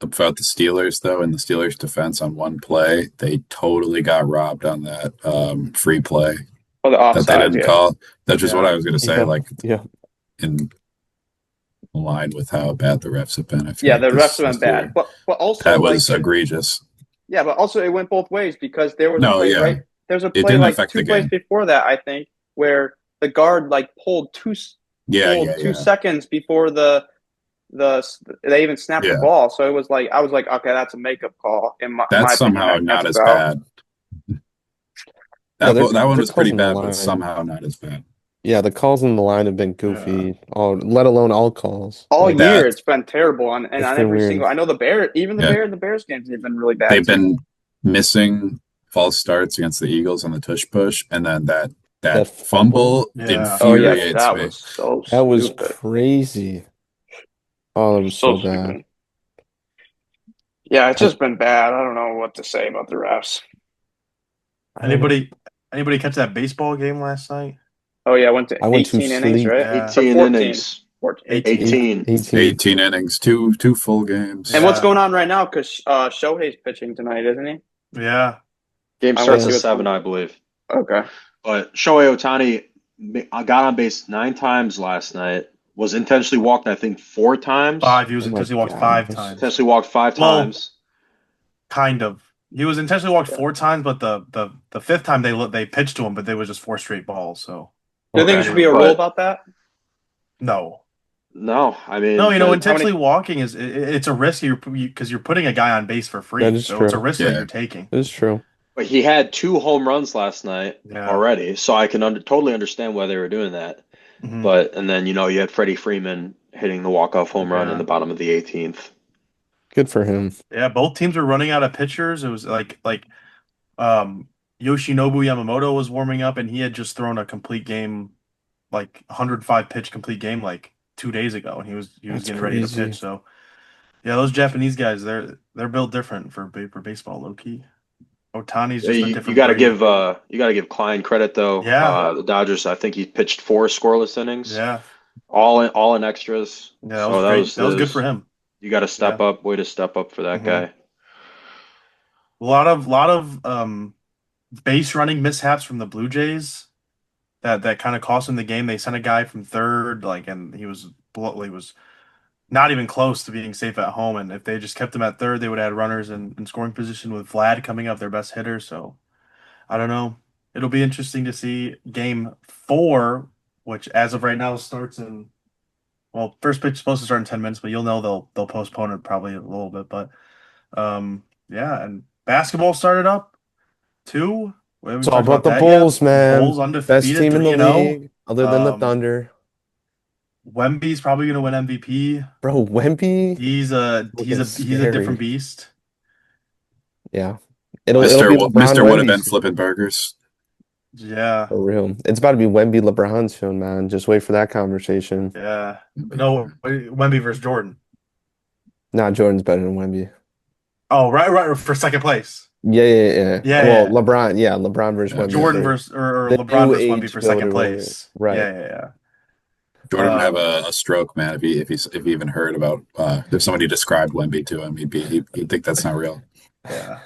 about the Steelers, though, in the Steelers' defense on one play, they totally got robbed on that free play the that they offside, didn't call. That's just what I was going to say. Yeah. Like, Yeah. in line with how bad the refs have been. I feel like the refs have this been bad, year, but also that was egregious. Yeah, but also it went both ways because there was a No, play yeah, There's a it play didn't like affect two the plays game. before that, I think, where the guard like pulled two Yeah. seconds before they even snapped the Yeah. ball. So it was like I was like, okay, that's a makeup call in my That's opinion. somehow That not cancels as out. bad. Yeah, That one they're was pretty causing the bad, but line. somehow not as bad. Yeah, the calls in the line have been goofy, let alone all calls. All Like, year That it's been terrible on it's been every weird. single. I know the Bears, even Yeah. the Bears games have been really bad They've too. been missing false starts against the Eagles on the tush push, and then that That fumble Yeah. Oh yeah, infuriates that me. was so That was stupid. crazy. Oh, that was so bad. Stupid. Yeah, it's just been bad. I don't know what to say about the refs. Anybody catch that baseball game last night? Oh yeah, I went to I went to 18 innings, sleep. right? Yeah. 18 Or 14. innings. 18. 18. 18 innings, two full games. And what's Yeah. going on right now? Because Shohei's pitching tonight, isn't he? Yeah. Game I starts wanna at see what's 7, going- I believe. Okay. But Shohei Ohtani got on base 9 times last night. Was intentionally walked, I think, 4 times. 5. He was Oh my intentionally walked God. 5 times. Intentionally walked 5 Well, times. Kind of. He was intentionally walked Yeah. 4 times, but the 5th time they pitched to him, but they was just 4 straight balls. So Do you think Okay. there should be a But- rule about that? no, No, I mean, no. the- Intentionally walking it's a risk because you're putting a guy on base for free. That is So it's a true. risk Yeah. that you're taking. It's true. but he had 2 home runs last night Yeah. already, so I can totally understand why they were doing that. Mhm. But and then you had Freddie Freeman hitting the walk-off home run Yeah. in the bottom of the 18th. Good for him. Yeah, both teams were running out of pitchers. It was um Yoshinobu Yamamoto was warming up, and he had just thrown a complete game, like 105 pitch complete game, like 2 days ago, and he was That's getting ready to crazy. pitch. So yeah, those Japanese guys, they're built different for baseball, low key. Otani's just a You different got to breed. give Klein credit though. Yeah. The Dodgers, I think he pitched 4 scoreless innings, Yeah, all in extras. yeah, that So was great. That was good for him. You got to step up. Way to step up for that Mhm. guy. A lot of base running mishaps from the Blue Jays that kind of cost him the game. They sent a guy from third, and he was not even close to being safe at home. And if they just kept him at third, they would have had runners in scoring position with Vlad coming up, their best hitter. So I don't know. It'll be interesting to see game 4, which as of right now starts in. Well, first pitch is supposed to start in 10 minutes, but you'll know they'll postpone it probably a little bit. But yeah, and basketball started up too. We It's talked all about the that yet. Bulls, man. Bulls undefeated, Best team in the 3-0. league, other than the Um, Thunder. Wemby's probably gonna win MVP. Bro, Wemby. He's a Looking different scary. beast. Yeah. It'll be Mr. LeBron Mr. would have been Wemby. flipping burgers. Yeah, For real. It's about to be Wemby LeBron soon, man. Just wait for that conversation. yeah. No, Wemby versus Jordan. Nah, Jordan's better than Wemby. Oh, right, for second place. Yeah. Yeah, Well, yeah. LeBron versus Yeah, Wemby Jordan for versus or the LeBron new versus Wemby age for goat second or whatever. place. Right. Jordan would Yeah. have a stroke, man, if he even heard about if somebody described Wemby to him, he'd think that's not real. Yeah.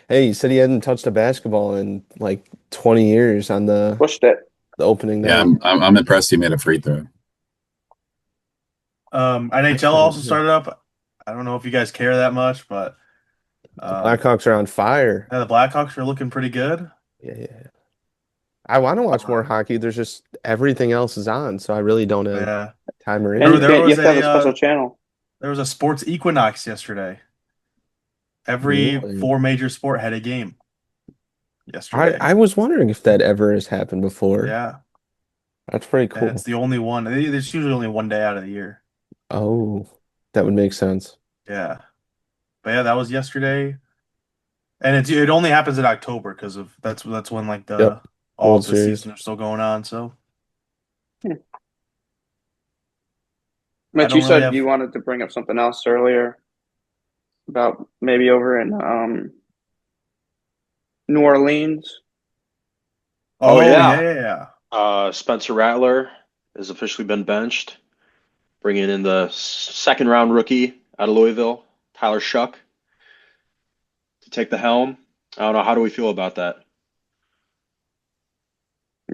Hey, he said he hadn't touched a basketball in like 20 years on Pushed it. the opening Yeah, night. I'm impressed he made a free throw. NHL also started up. I don't know if you guys care that much, but The um, Blackhawks are on fire. yeah, the Blackhawks are looking pretty good. Yeah. I want to watch more Um, hockey. There's just everything else is on, so I really don't have yeah. time or And There, you interest. there can't. You was have to have a a special uh, channel. there was a sports equinox yesterday. Every Really? four major sport had a game I yesterday. was wondering if that ever has happened before. Yeah, That's pretty and it's cool. the only one. There's usually only one day out of the year. Oh, that would make sense. Yeah, but yeah, that was yesterday, and it only happens in October because of that's when like Yep. all World of the Series. season are still going on. So Hmm. I Mitch, you don't really said have. you wanted to bring up something else earlier about maybe over in New Orleans. Oh Oh yeah. yeah. Spencer Rattler has officially been benched, bringing in the second round rookie out of Louisville, Tyler Shuck, to take the helm. I don't know. How do we feel about that?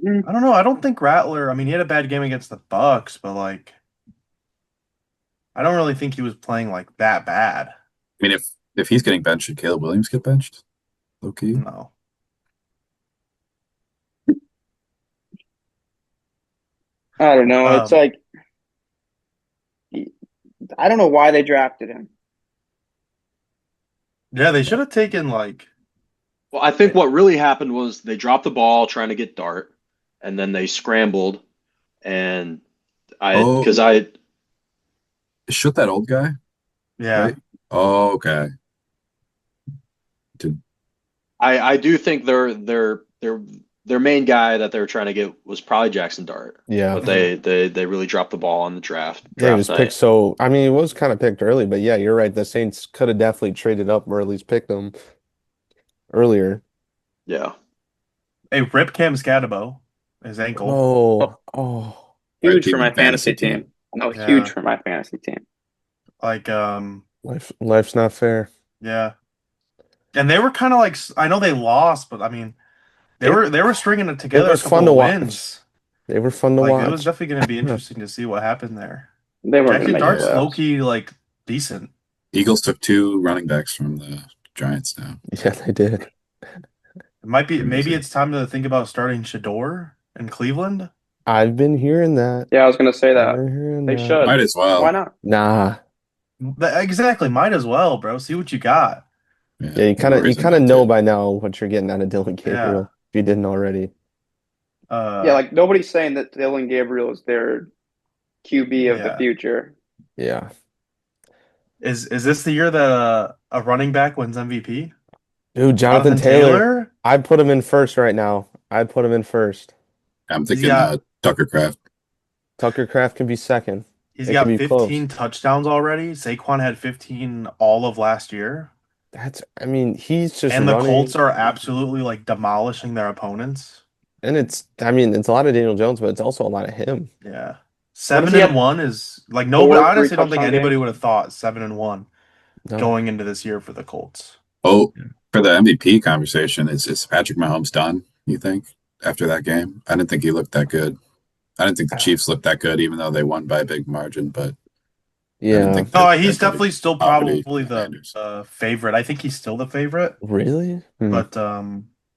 Mhm. I don't know. I don't think Rattler. I mean, he had a bad game against the Bucks, but like, I don't really think he was playing like that bad. I mean, if he's getting benched, should Caleb Williams get benched? Low key. No. I don't know. It's Um. like I don't know why they drafted him. Yeah, they should have taken like. Well, I think what really happened was they dropped the ball trying to get Dart, and then they scrambled, and Oh, because I, shoot that old guy, Yeah. right? Oh, okay. Did I do think their main guy that they were trying to get was probably Jackson Dart, Yeah. but Mhm. they really dropped the ball on the Yeah, he draft was picked night. so I mean, he was kind of picked early, but yeah, you're right. The Saints could have definitely traded up or at least picked him earlier. Yeah. Hey, rip Cam Scatabo, his ankle. Oh, Oh. right huge beat for my my fantasy fantasy team. team. No, huge Yeah. for my fantasy team. Like Life's not fair. yeah. And they were kind of like I know they lost, but I mean they They were they were stringing it they together were a couple fun to of watch. wins. They were fun to Like it was watch. definitely going to be interesting to see what happened there. They weren't going to Jackson make the Dart's Yeah. low playoffs. key like decent. Eagles took two running backs from the Giants now. Yeah, they did. It might be maybe Crazy. it's time to think about starting Shador in Cleveland. I've been hearing that. Yeah, I was going to say I've that. been hearing They that. should. Might as Why well. not? Nah. Exactly, might as well, bro. See what you got. Yeah, Yeah, you no kind of you reason kind of not know to. by now what you're getting out of Dylan Yeah. Gabriel if you didn't already. Yeah, Uh like nobody's saying that Dylan Gabriel is their QB of the yeah. future. Yeah. Is this the year that a running back wins MVP? Dude, Jonathan Jonathan Taylor, Taylor? I'd put him in first right now. I'd put him in first. I'm He's thinking got Tucker Craft. Tucker Craft can be second. he's It can got be close. 15 touchdowns already. Saquon had 15 all of last year. I mean, he's just And the Colts running. are absolutely like demolishing their opponents. And I mean, it's a lot of Daniel Jones, but it's also a lot of him. Yeah. What does Seven he and have? one is like no, but 4 I 3 honestly don't think touchdown anybody games? would have thought 7-1 No. going into this year for the Colts. Oh, for the MVP conversation, is Patrick Mahomes done, you think, after that game? I didn't think he looked that good. I didn't think the Chiefs looked that good, even though they won by a big margin, but I didn't Yeah. think No, that he's that could definitely still accommodate probably the Commanders. favorite. I think he's still the favorite, Really? but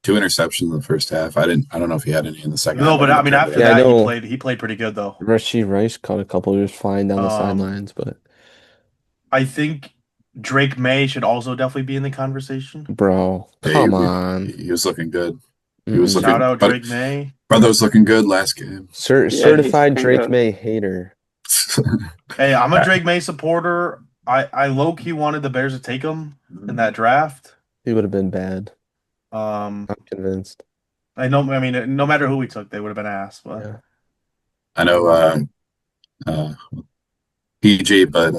Two interceptions in the first half. I don't know if he had any in the second no, half. I but I didn't mean look at after it. Yeah, I that know he played pretty good though. Rasheed Rice caught a couple just flying down the Um, sidelines, but I think Drake May should also definitely be in the conversation. bro, Yeah, come on. he was looking good. He was Mm-mm. Shout looking, out but Drake May. brother was looking good last game. Yeah, he's Certified looking Drake good. May hater. Hey, I'm a Drake May supporter. I low key wanted the Bears to take him in that draft. He would have been bad. Um, I'm convinced. I know. I mean, no matter who we took, they would have been ass. But Yeah. I know uh, PG, but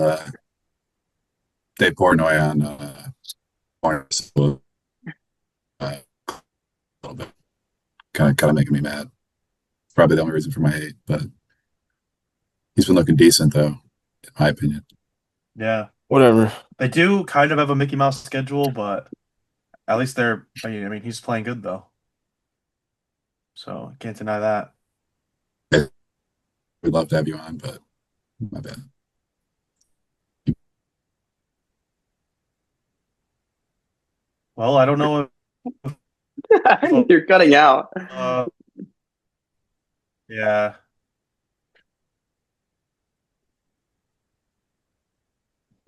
Dave Portnoy on Mars a little bit, kind of making me mad. Probably the only reason for my hate, but he's been looking decent though, in my opinion. yeah, Whatever. they do kind of have a Mickey Mouse schedule, but at least they're. I mean, he's playing good though, so can't deny that. We'd love to have you on, but my bad. Well, I don't know if You're cutting out. yeah.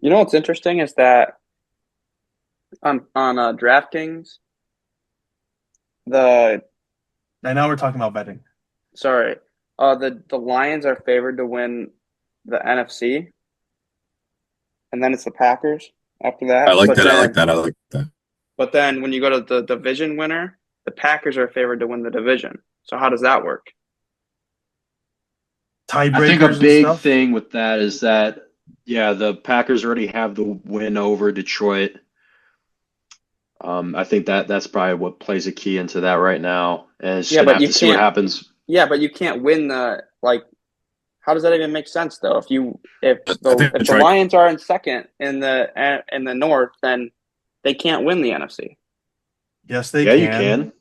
You know what's interesting is that on DraftKings, the And now we're talking about betting. sorry, the Lions are favored to win the NFC, and then it's the Packers after I that. like that. I like that. I like that. But then when you go to the division winner, the Packers are favored to win the division. So how does that work? I think a Tiebreakers and big stuff. thing with that is that, yeah, the Packers already have the win over Detroit. I think that's probably what plays a key into that right now, and it's just Yeah, gonna but have you to see what can't. happens. Yeah, but you can't win the like. How does that even make sense though? If I the think if the Detroit. Lions are in second in the North, then they can't win the NFC. Yes, they Yeah, you can. can.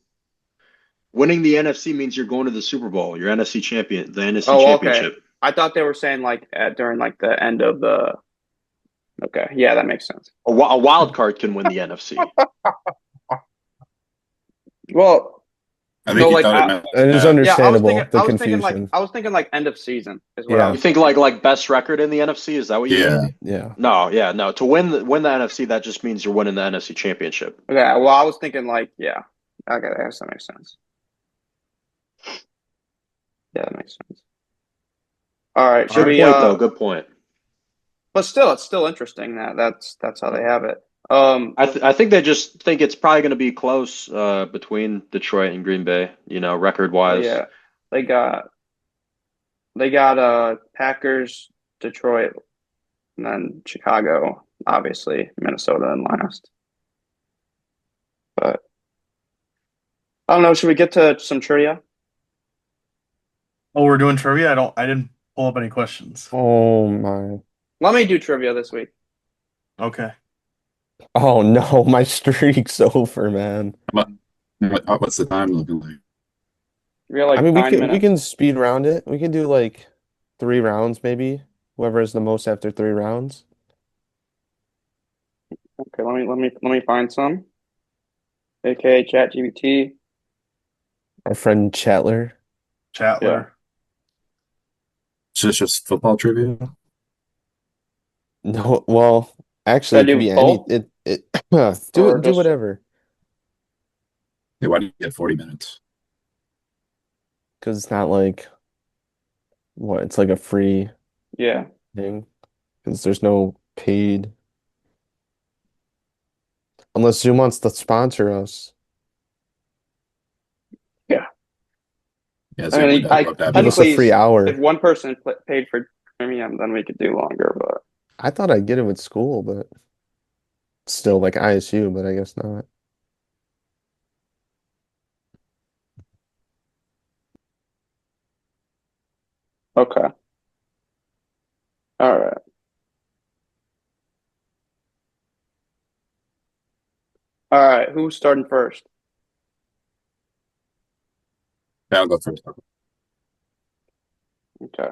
Winning the NFC means you're going to the Super Bowl. You're NFC champion, the NFC Oh, okay. championship. I thought they were saying like during like the end of the. Okay, yeah, that makes sense. A wild card can win the NFC. Well, I think so he like thought it meant. It is yeah, understandable, the confusion. I was thinking like end of season is what I Yeah. You was think thinking. like best record in the NFC? Is that what you Yeah, mean? Yeah. No, yeah, no. To win the NFC, that just means you're winning the NFC championship. Yeah, well, I was thinking like yeah. Okay, I guess that makes sense. Yeah, that makes sense. All right, should All Good right. we point, though. Good point. but still it's still interesting that that's how they have it. I think they just think it's probably going to be close between Detroit and Green Bay. Record wise. Yeah. They got they got Packers, Detroit, and then Chicago, obviously, Minnesota and last. But I don't know, should we get to some trivia? Oh, we're doing trivia. I didn't pull up any questions. Oh my. Let me do trivia this week. Okay. Oh no, my streak's over, man. what's the time looking like? We got I like mean, we 9 minutes. can speed round it. We can do like 3 rounds maybe. Whoever has the most after 3 rounds. Okay, let me find some. AKA ChatGPT. Our friend Chatler. Yeah. Chatler. It's just football trivia. No, well, Should actually, I it could do be any. both It or do just whatever. Hey, why do you get 40 minutes? Because it's not like what it's like a free yeah. thing. Because there's no paid unless Zoom wants to sponsor us. Yeah. Yeah, I Zoom mean, would love to have Give you us a on. technically, free if hour. one person paid for premium, then we could do longer. But I thought I'd get it with school, but still like ISU, but I guess not. okay, all right, all right. Who's starting first? Yeah, I'll go first. Okay.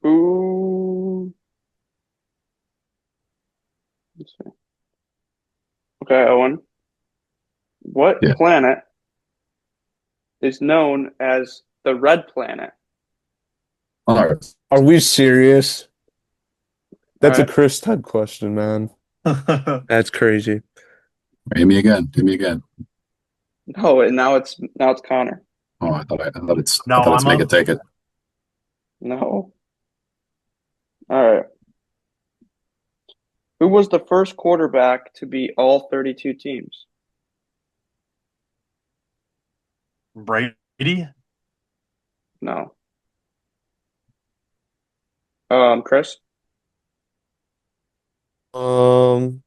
Who? Let's see. Okay, Owen. What Yeah. planet is known as the red planet? All right. Are we serious? All That's a right. Chris type question, man. That's crazy. Hit me again. Hit me again. No, and now it's Connor. Oh, I Now thought it's I'm make it up. take it. No. All right. Who was the first quarterback to beat all 32 teams? Brady? No. Chris? Um,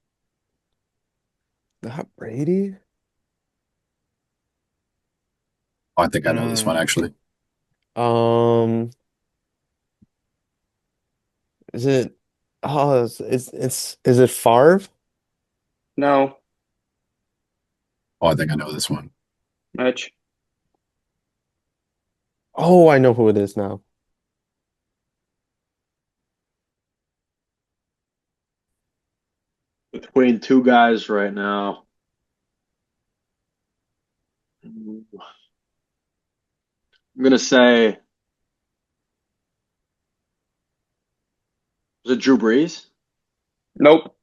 not Brady. Oh, I think I know this one actually. Um, is it? Oh, is it Favre? No. Oh, I think I know this one. Mitch? Oh, I know who it is now. Between two guys right now. I'm gonna say, was it Drew Brees? Nope.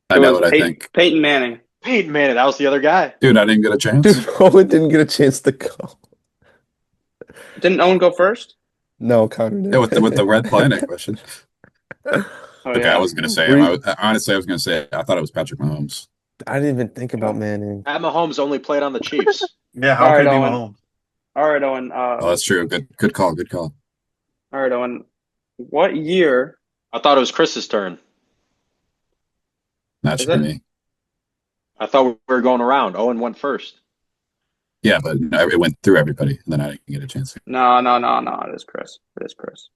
I It know was it, I think. Peyton Manning. Peyton Manning, that was the other guy. Dude, I didn't get a chance. Dude, Owen didn't get a chance to go. Didn't Owen go first? No, Connor Yeah, with the did. Red Planet question. Oh, Okay, I yeah. was gonna say him. Bree, Honestly, I was gonna say I thought it was Patrick Mahomes. I didn't even think about Okay. Manning. Pat Mahomes only played on the Chiefs. Yeah, All how could right, it be Owen. Mahomes? All right, Owen. Oh, that's true. Good call. Good call. All right, Owen. What year I thought it was Chris's turn. That is should be it? me. I thought we were going around. Owen went first. Yeah, but no, it went through everybody, and then I didn't get a chance. No. It is Chris. It is Chris.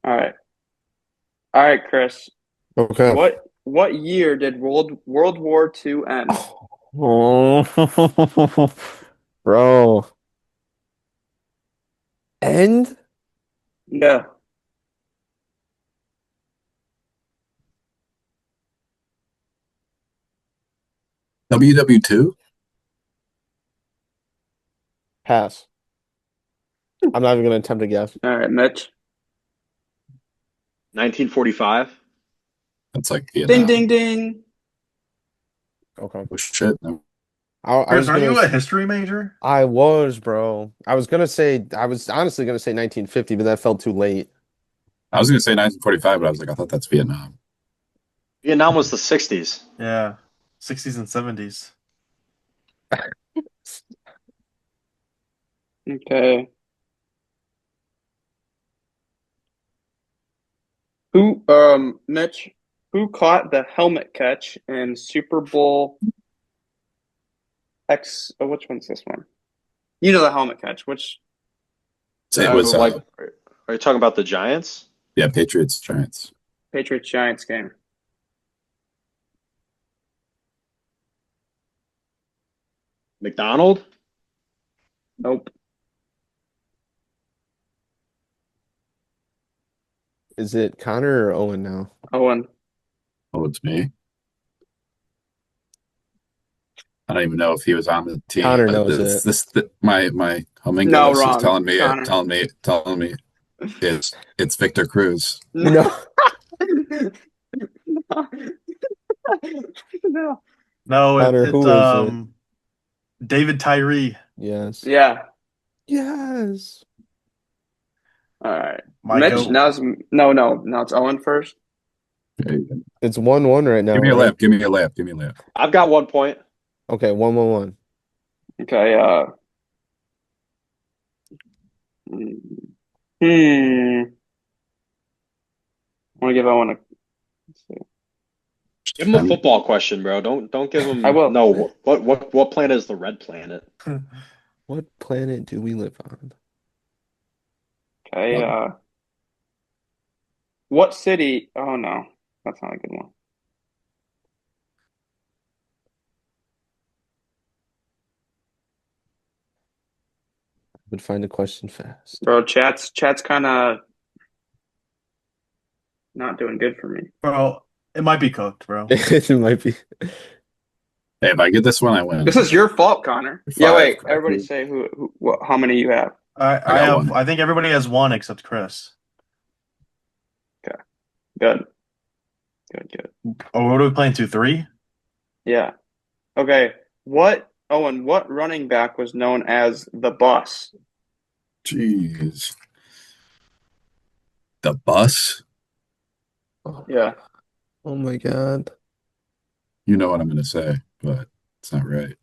All right. All right, Chris. Okay. What year did World War II end? Oh, bro. And Yeah. WW2? pass. I'm not even gonna attempt to guess. All right, Mitch. 1945. That's like Ding, Vietnam. ding, ding. Okay. Oh shit. No. I Chris, was aren't gonna. you a history major? I was, bro. I was honestly gonna say 1950, but that felt too late. I was gonna say 1945, but I was like, I thought that's Vietnam. Vietnam was the 60s. Yeah, 60s and 70s. Okay. Mitch, who caught the helmet catch in Super Bowl X? Oh, which one's this one? You know the helmet catch. Which So it was Like, are you talking about the Giants? yeah, Patriots, Giants. Patriots Giants game? McDonald? Nope. Is it Connor or Owen now? Owen. Oh, it's me. I don't even know if he was on the team, Connor but knows it. my No, homunculus is wrong. telling me Connor. it's Victor Cruz. No. No. No, Connor, it's who is it? David Tyree. Yes. Yeah. Yes. All right. My Mitch, goat. now it's Owen first. It's 1-1 right now, Give me a right? lap. Give me a lap. Give me a lap. I've got 1 point. Okay, 1-1-1. Okay, I want to give Owen a let's see. Give him a football question, bro. Don't give him I will. no. What planet is the red planet? What planet do we live on? Okay, what city? Oh no, that's not a good one. Would find a question fast. Bro, chat's kind of not doing good for me. Bro, it might be cooked, bro. It might be. Hey, if I get this one, I win. This is your fault, Connor. Yeah, Five, wait. correct. Everybody say how many you have. I got one. I think everybody has one except Chris. Okay, good, good. Oh, what are we playing? 2-3? Yeah. Okay. Owen, what running back was known as the bus? Jeez. The bus? Oh, Yeah. oh my God. You know what I'm going to say, but it's not right.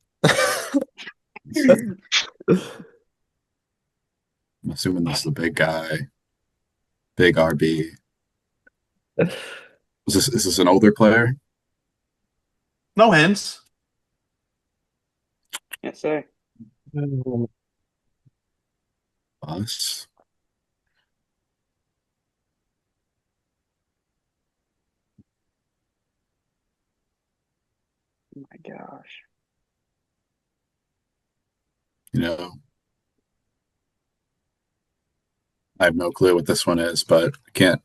I'm assuming this is the big guy, big RB. Is this an older player? No hints. Can't say. Us. Oh my gosh. You know, I have no clue what this one is, but I can't.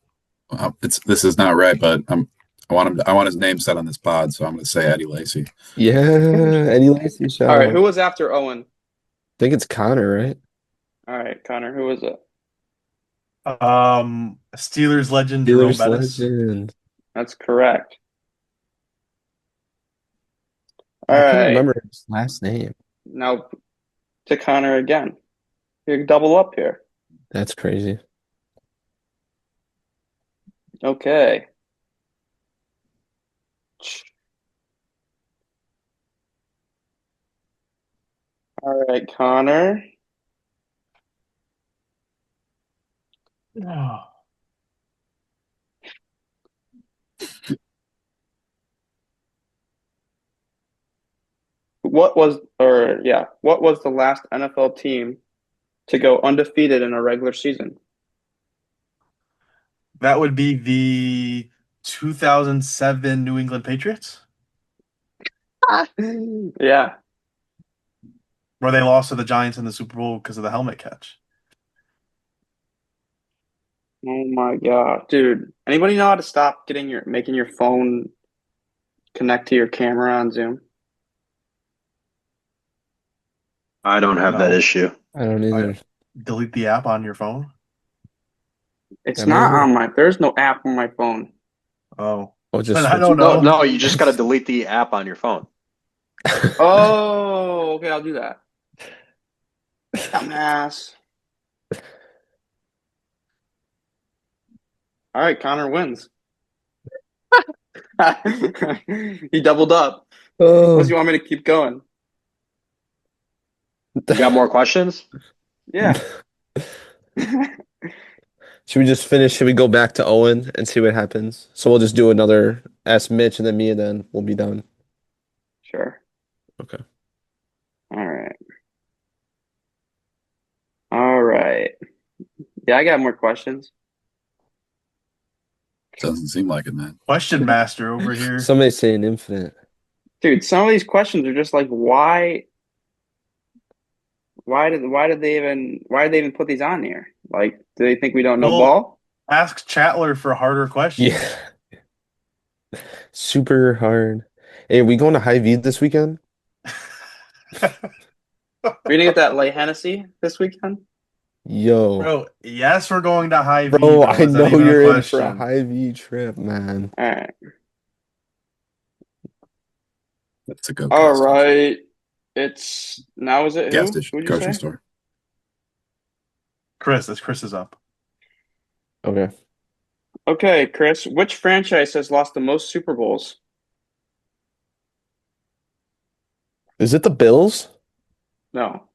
This is not right, but I want him. I want his name said on this pod, so I'm going to say Eddie Lacy. Yeah, Eddie Lacy, All shout right, who out. was after Owen? I think it's Connor, right? All right, Connor, who was it? Steelers legend Jerome Steelers Bettis. legend. That's correct. All I couldn't right, remember his last name. now to Connor again. You double up here. That's crazy. Okay. All right, Connor. Oh, What was the last NFL team to go undefeated in a regular season? that would be the 2007 New England Patriots, Yeah. where they lost to the Giants in the Super Bowl because of the helmet catch. Oh my God, dude. Anybody know how to stop making your phone connect to your camera on Zoom? I don't have that No, issue. I don't I either. delete the app on your phone. It's I might not have on there's no app on my phone. Oh, I'll just and I switch don't it. No, know. no, you just got to delete the app on your phone. Oh, okay, I'll do that. Dumbass. All right, Connor wins. He doubled up. Unless Oh. you want me to keep going. You got more questions? Yeah. Should we just finish? Should we go back to Owen and see what happens? So we'll just do another Ask Mitch and then me and then we'll be done. Sure. Okay. All right. All right. Yeah, I got more questions. Doesn't seem like it, man. Question master over here. Somebody say an infinite. Dude, some of these questions are just like, why did they even put these on here? Like, do they think we don't know Well, ball? ask Chatler for harder questions. Yeah. Super hard. Hey, are we going to High V this weekend? Are you gonna get that light Hennessy this weekend? Yo. Bro, yes, we're going to High V, Bro, though. I Is that know even a you're in for a question? High V trip, man. All right. That's a go All gas station. right. It's now is it Gas who? station, Who'd you grocery say? store. Chris is up. Okay. Okay, Chris. Which franchise has lost the most Super Bowls? Is it the Bills? No.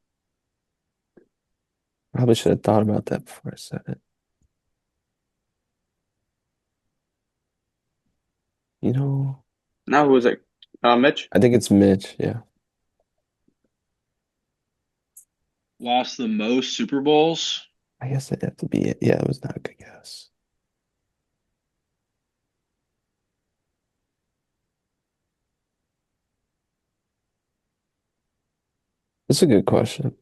Probably should have thought about that before I said it. You know, Now who is it? Mitch? I think it's Mitch. Yeah. Lost the most Super Bowls? I guess it'd have to be it. Yeah, it was not a good guess. It's a good question.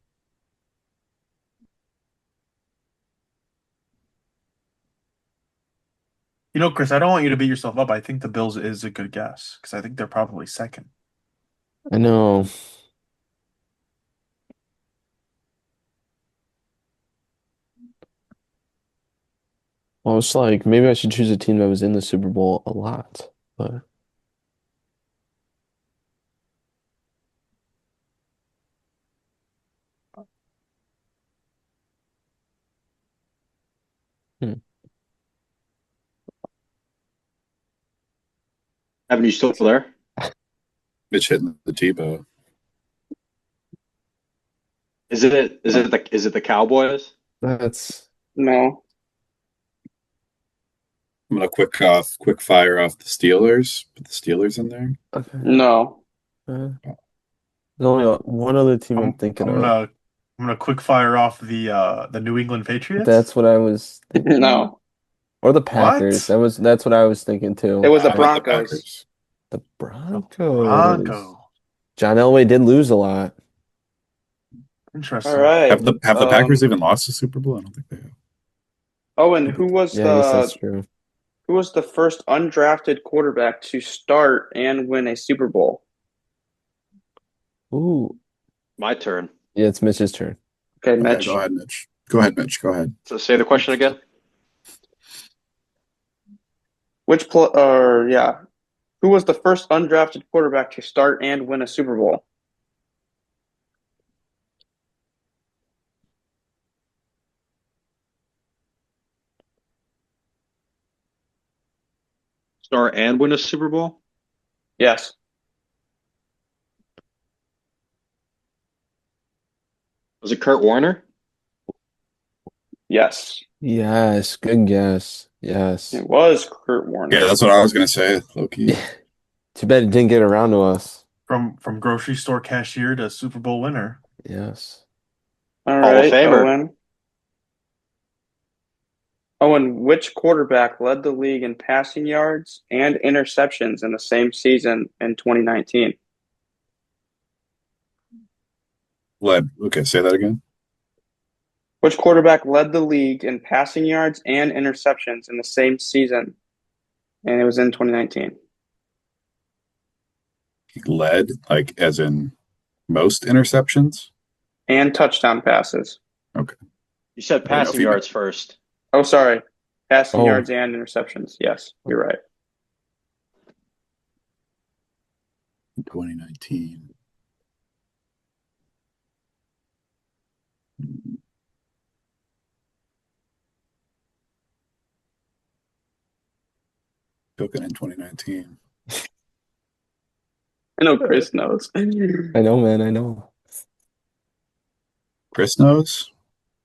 You know, Chris, I don't want you to beat yourself up. I think the Bills is a good guess because I think they're probably second. I know. Well, I was like, maybe I should choose a team that was in the Super Bowl a lot. But hmm. Evan, you still there? Mitch hitting the Tebow. Is it the Cowboys? That's No. I'm gonna quick fire off the Steelers. Put the Steelers in there. okay. No. There's only one other team I'm I'm thinking I'm of. gonna quick fire off the New England Patriots. That's what I was thinking. No. Or the Packers. What? That's what I was thinking It too. was the I went the Broncos. Packers. The The Broncos. Bronco. John Elway did lose a lot. All Interesting. right. Have the Packers even lost the Super Bowl? I don't think they have. Owen, who was Yeah, I guess that's the true. who was the first undrafted quarterback to start and win a Super Bowl? Ooh. My turn. Yeah, it's Mitch's turn. Okay, Okay, Mitch. go ahead, Mitch. Go ahead, Mitch. Go ahead. So say the question again. Which pl or yeah, who was the first undrafted quarterback to start and win a Super Bowl? Start and win a Super Bowl? Yes. Was it Kurt Warner? Yes. Yes, good guess. Yes. It was Kurt Yeah, Warner. that's what I was gonna say, Loki. Too bad it didn't get around to us. From grocery store cashier to Super Bowl winner. Yes. All Hall of right, Famer. Owen. Owen, which quarterback led the league in passing yards and interceptions in the same season in 2019? Led. Okay, say that again. Which quarterback led the league in passing yards and interceptions in the same season? And it was in 2019. He led, like as in most interceptions. And touchdown passes. Okay. You said I didn't know if passing you meant yards first. Oh, sorry. Passing Oh, yards and interceptions. Yes, you're right. 2019. Took it in 2019. I know Chris knows. I know, man. I know. Chris knows.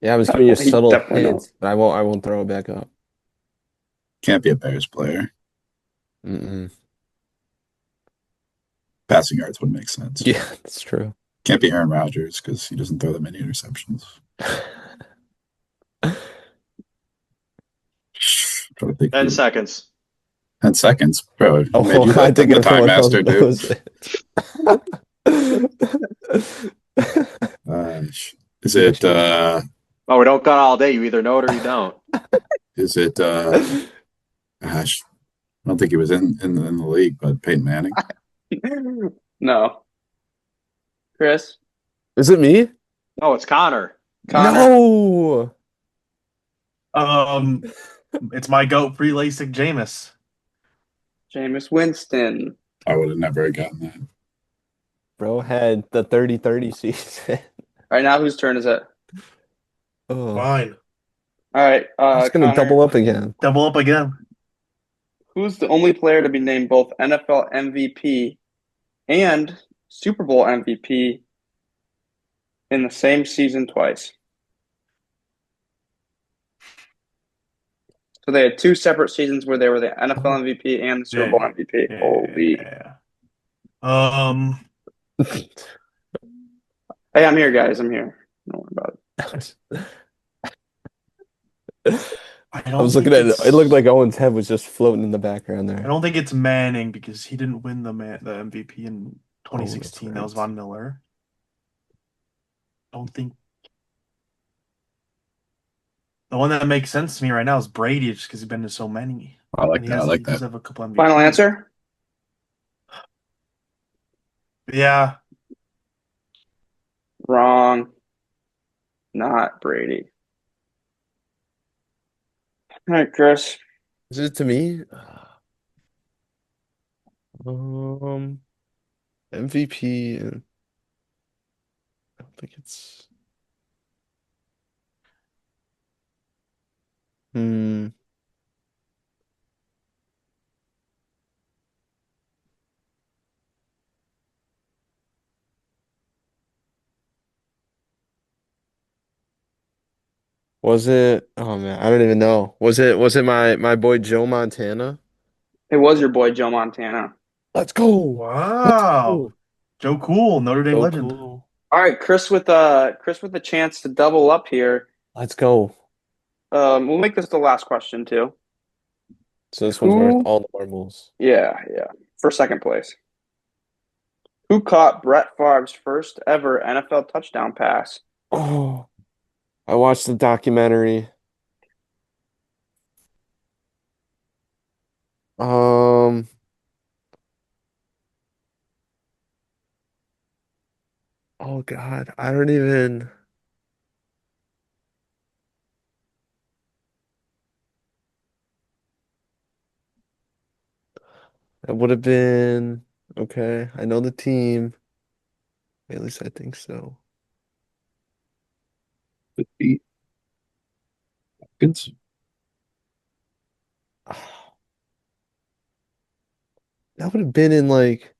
Yeah, I was giving you a He subtle definitely hint, knows. but I won't throw it back up. Can't be a Bears player. Mm-mm. Passing yards would make sense. Yeah, that's true. Can't be Aaron Rodgers because he doesn't throw that many interceptions. Trying to think 10 who. seconds. 10 seconds, bro. You Oh, made you I think the of time someone else master, dude. knows it. Is it Oh, we don't got all day. You either know it or you don't. is it gosh, I don't think he was in the league, but Peyton Manning. No. Chris? Is it me? No, it's Connor. Connor? No. It's my goat pre LASIK Jameis. Jameis Winston. I would have never gotten that. Bro had the 30-30 season. All right, now whose turn is it? Oh, Fine. All right, it's gonna Connor. double up again. Double up again. Who's the only player to be named both NFL MVP and Super Bowl MVP in the same season twice? So they had two separate seasons where they were the NFL MVP and the Super Bowl MVP. Holy. Yeah. Hey, I'm here, guys. I'm here. Don't worry about it. I I don't was looking think at it. it's. It looked like Owen's head was just floating in the background I there. don't think it's Manning because he didn't win the MVP in 2016. Oh, That was that's right. Von Miller. I don't think the one that makes sense to me right now is Brady, just because he's been to so many, I like and that. I like he does that. have a couple MVPs. Final answer? Yeah, Wrong. Not Brady. All right, Chris. Is it to me? Um, MVP. I don't think it's. Hmm. Was it? Oh man, I don't even know. Was it my boy Joe Montana? It was your boy Joe Montana. Let's go. Let's Wow. go. Joe Cool, Notre Dame So legend. cool. All right, Chris with a chance to double up here. Let's go. We'll make this the last question too. So this one's worth Who? all the marbles. Yeah, yeah. For second place. Who caught Brett Favre's first ever NFL touchdown pass? Oh, I watched the documentary. Um, oh God, I don't even. That would have been okay. I know the team. At least I think so. The Pete Hopkins. That would have been in like.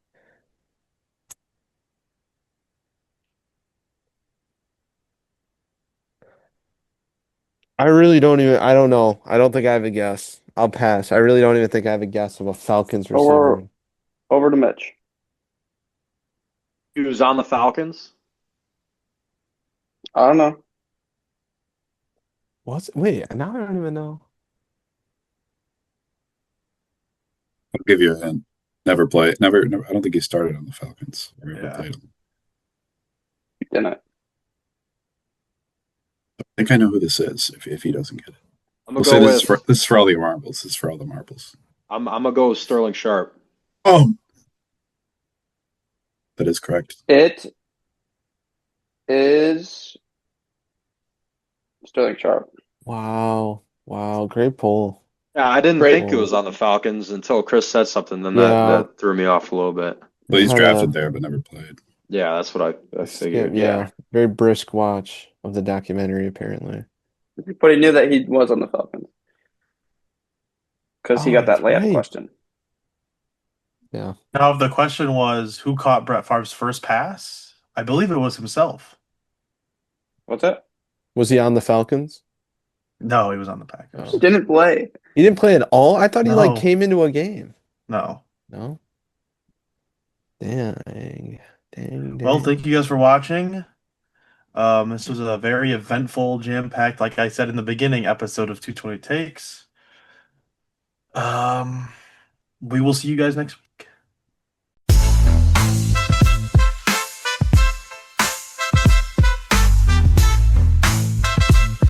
I really don't even. I don't know. I don't think I have a guess. I'll pass. I really don't even think I have a guess of a Falcons Over receiver. over to Mitch. He was on the Falcons. I don't know. Wait, now I don't even know. I'll give you a hint. Never played. Never. I don't think he started on the Falcons or ever Yeah. played them. You didn't. I think I know who this is. If he doesn't get it, I'm we'll gonna say go with this is for all the marbles. This is for all the marbles. I'm gonna go with Sterling Sharp. Oh, that is correct. It is Sterling Sharp. Wow. Wow. Great pull. Yeah, I didn't Great Great. think it was pull. on the Falcons until Chris said something. Then that Yeah. that threw me off a little bit. But he's Kind drafted of there, but never played. Yeah, that's what I skip. figured. Yeah. Yeah. Very brisk watch of the documentary, apparently. But he knew that he was on the Falcons because he Oh, got that that's layup right. question. Yeah. Now, if the question was who caught Brett Favre's first pass, I believe it was himself. What's that? Was he on the Falcons? No, he was on the He Packers. Oh. didn't play. He didn't play at all? I thought he like No, came into a game. no. No? Dang. Dang, Well, dang. thank you guys for watching. This was a very eventful, jam-packed, like I said in the beginning, episode of 220 Takes. We will see you guys next week.